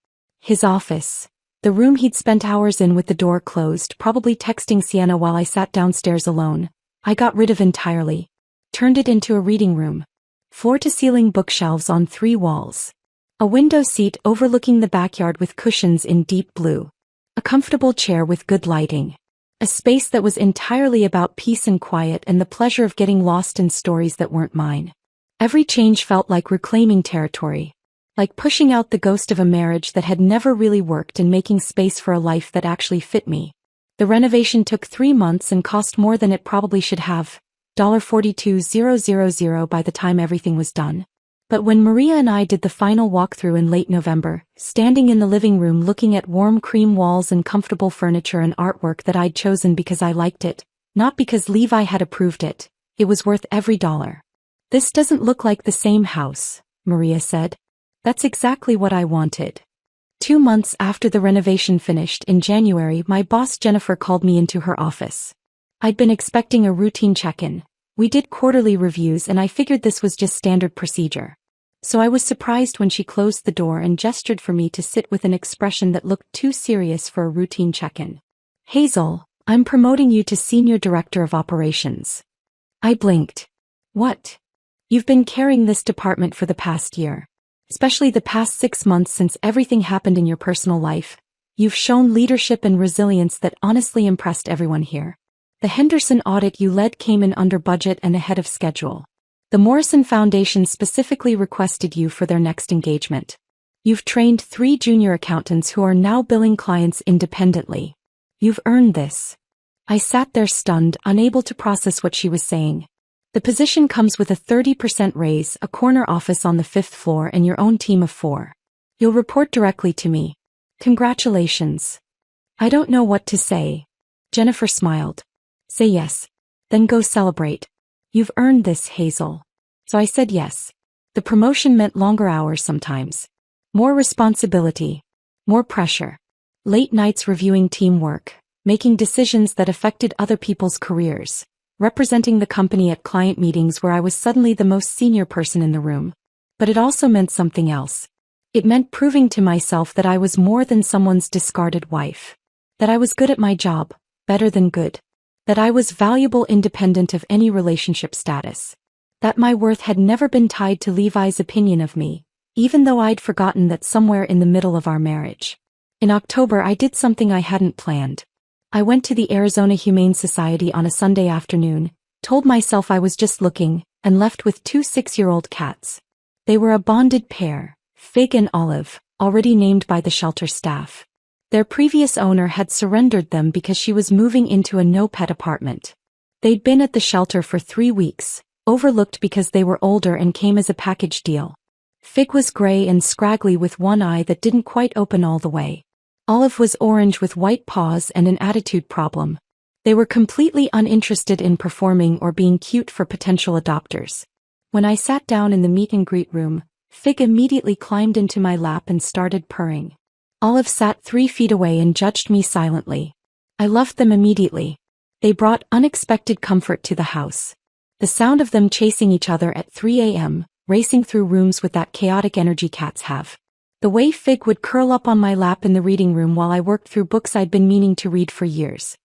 His office. The room he'd spent hours in with the door closed, probably texting Sienna while I sat downstairs alone, I got rid of entirely. Turned it into a reading room. Floor-to-ceiling bookshelves on 3 walls. A window seat overlooking the backyard with cushions in deep blue. A comfortable chair with good lighting. A space that was entirely about peace and quiet and the pleasure of getting lost in stories that weren't mine. Every change felt like reclaiming territory. Like pushing out the ghost of a marriage that had never really worked and making space for a life that actually fit me. The renovation took 3 months and cost more than it probably should have. $42,000 by the time everything was done. But when Maria and I did the final walkthrough in late November, standing in the living room looking at warm cream walls and comfortable furniture and artwork that I'd chosen because I liked it, not because Levi had approved it, it was worth every dollar. This doesn't look like the same house, Maria said. That's exactly what I wanted. 2 months after the renovation finished in January, my boss Jennifer called me into her office. I'd been expecting a routine check-in. We did quarterly reviews and I figured this was just standard procedure. So I was surprised when she closed the door and gestured for me to sit with an expression that looked too serious for a routine check-in. Hazel, I'm promoting you to Senior Director of Operations. I blinked. What? You've been carrying this department for the past year. Especially the past 6 months since everything happened in your personal life. You've shown leadership and resilience that honestly impressed everyone here. The Henderson audit you led came in under budget and ahead of schedule. The Morrison Foundation specifically requested you for their next engagement. You've trained 3 junior accountants who are now billing clients independently. You've earned this. I sat there stunned, unable to process what she was saying. The position comes with a 30% raise, a corner office on the 5th floor and your own team of 4. You'll report directly to me. Congratulations. I don't know what to say. Jennifer smiled. Say yes. Then go celebrate. You've earned this, Hazel. So I said yes. The promotion meant longer hours sometimes. More responsibility. More pressure. Late nights reviewing teamwork, making decisions that affected other people's careers, representing the company at client meetings where I was suddenly the most senior person in the room. But it also meant something else. It meant proving to myself that I was more than someone's discarded wife. That I was good at my job, better than good. That I was valuable independent of any relationship status. That my worth had never been tied to Levi's opinion of me, even though I'd forgotten that somewhere in the middle of our marriage. In October I did something I hadn't planned. I went to the Arizona Humane Society on a Sunday afternoon, told myself I was just looking, and left with 2 6-year-old cats. They were a bonded pair, Fig and Olive, already named by the shelter staff. Their previous owner had surrendered them because she was moving into a no-pet apartment. They'd been at the shelter for 3 weeks, overlooked because they were older and came as a package deal. Fig was gray and scraggly with one eye that didn't quite open all the way. Olive was orange with white paws and an attitude problem. They were completely uninterested in performing or being cute for potential adopters. When I sat down in the meet and greet room, Fig immediately climbed into my lap and started purring. Olive sat 3 feet away and judged me silently. I loved them immediately. They brought unexpected comfort to the house. The sound of them chasing each other at 3 a.m., racing through rooms with that chaotic energy cats have. The way Fig would curl up on my lap in the reading room while I worked through books I'd been meaning to read for years.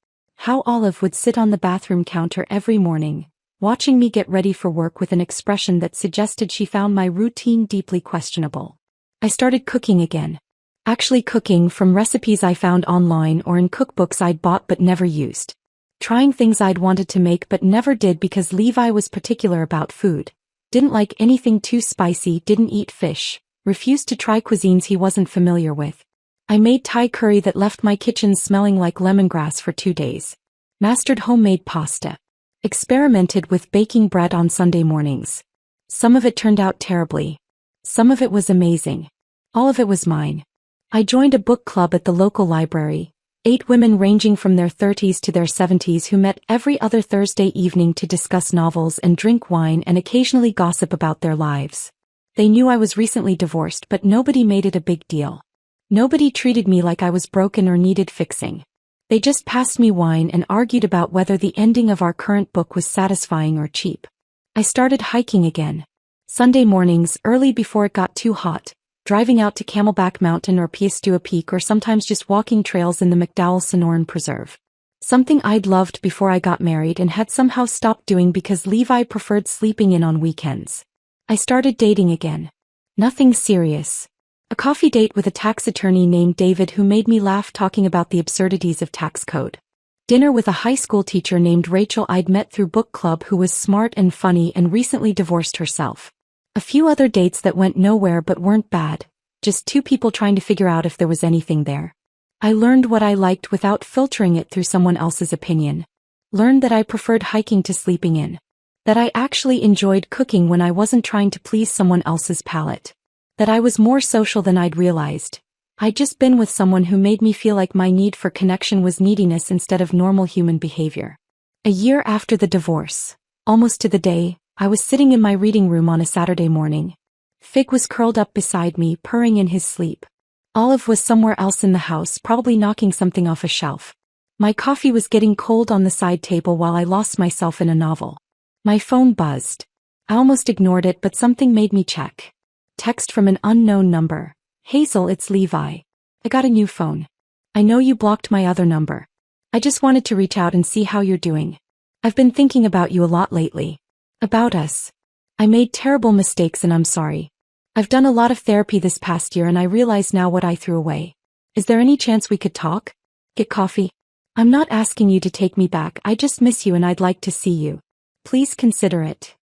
How Olive would sit on the bathroom counter every morning, watching me get ready for work with an expression that suggested she found my routine deeply questionable. I started cooking again. Actually cooking from recipes I found online or in cookbooks I'd bought but never used. Trying things I'd wanted to make but never did because Levi was particular about food. Didn't like anything too spicy, didn't eat fish, refused to try cuisines he wasn't familiar with. I made Thai curry that left my kitchen smelling like lemongrass for 2 days. Mastered homemade pasta. Experimented with baking bread on Sunday mornings. Some of it turned out terribly. Some of it was amazing. All of it was mine. I joined a book club at the local library, 8 women ranging from their 30s to their 70s who met every other Thursday evening to discuss novels and drink wine and occasionally gossip about their lives. They knew I was recently divorced, but nobody made it a big deal. Nobody treated me like I was broken or needed fixing. They just passed me wine and argued about whether the ending of our current book was satisfying or cheap. I started hiking again. Sunday mornings, early before it got too hot, driving out to Camelback Mountain or Piestewa Peak, or sometimes just walking trails in the McDowell Sonoran Preserve. Something I'd loved before I got married and had somehow stopped doing because Levi preferred sleeping in on weekends. I started dating again. Nothing serious. A coffee date with a tax attorney named David who made me laugh talking about the absurdities of tax code. Dinner with a high school teacher named Rachel I'd met through book club who was smart and funny and recently divorced herself. A few other dates that went nowhere but weren't bad, just 2 people trying to figure out if there was anything there. I learned what I liked without filtering it through someone else's opinion. Learned that I preferred hiking to sleeping in. That I actually enjoyed cooking when I wasn't trying to please someone else's palate. That I was more social than I'd realized. I'd just been with someone who made me feel like my need for connection was neediness instead of normal human behavior. A year after the divorce, almost to the day, I was sitting in my reading room on a Saturday morning. Fig was curled up beside me, purring in his sleep. Olive was somewhere else in the house, probably knocking something off a shelf. My coffee was getting cold on the side table while I lost myself in a novel. My phone buzzed. I almost ignored it, but something made me check. Text from an unknown number. Hazel, it's Levi. I got a new phone. I know you blocked my other number. I just wanted to reach out and see how you're doing. I've been thinking about you a lot lately. About us. I made terrible mistakes and I'm sorry. I've done a lot of therapy this past year and I realize now what I threw away. Is there any chance we could talk? Get coffee? I'm not asking you to take me back, I just miss you and I'd like to see you. Please consider it.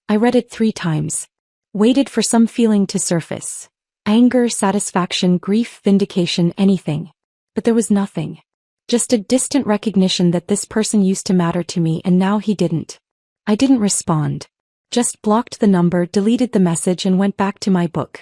I read it 3 times. Waited for some feeling to surface. Anger, satisfaction, grief, vindication, anything. But there was nothing. Just a distant recognition that this person used to matter to me and now he didn't. I didn't respond. Just blocked the number, deleted the message and went back to my book.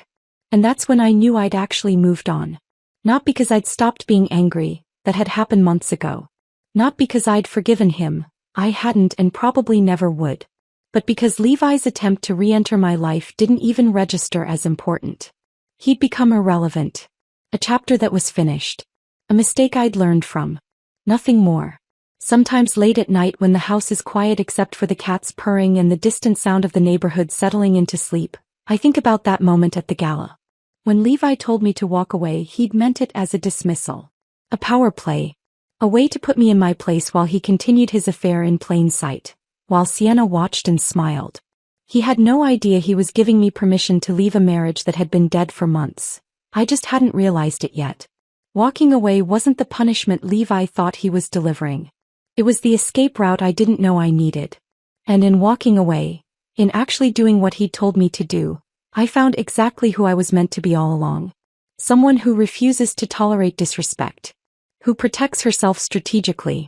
And that's when I knew I'd actually moved on. Not because I'd stopped being angry, that had happened months ago. Not because I'd forgiven him, I hadn't and probably never would. But because Levi's attempt to re-enter my life didn't even register as important. He'd become irrelevant. A chapter that was finished. A mistake I'd learned from. Nothing more. Sometimes late at night when the house is quiet except for the cats purring and the distant sound of the neighborhood settling into sleep, I think about that moment at the gala. When Levi told me to walk away, he'd meant it as a dismissal. A power play. A way to put me in my place while he continued his affair in plain sight, while Sienna watched and smiled. He had no idea he was giving me permission to leave a marriage that had been dead for months. I just hadn't realized it yet. Walking away wasn't the punishment Levi thought he was delivering. It was the escape route I didn't know I needed. And in walking away, in actually doing what he'd told me to do, I found exactly who I was meant to be all along. Someone who refuses to tolerate disrespect. Who protects herself strategically.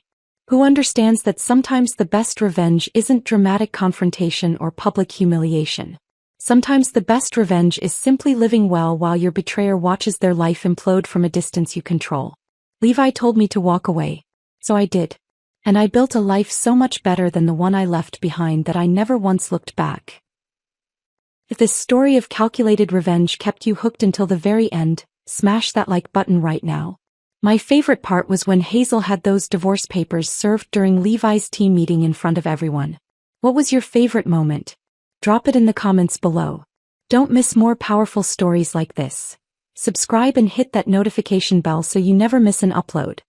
Who understands that sometimes the best revenge isn't dramatic confrontation or public humiliation. Sometimes the best revenge is simply living well while your betrayer watches their life implode from a distance you control. Levi told me to walk away. So I did. And I built a life so much better than the one I left behind that I never once looked back. If this story of calculated revenge kept you hooked until the very end, smash that like button right now. My favorite part was when Hazel had those divorce papers served during Levi's team meeting in front of everyone. What was your favorite moment? Drop it in the comments below. Don't miss more powerful stories like this. Subscribe and hit that notification bell so you never miss an upload.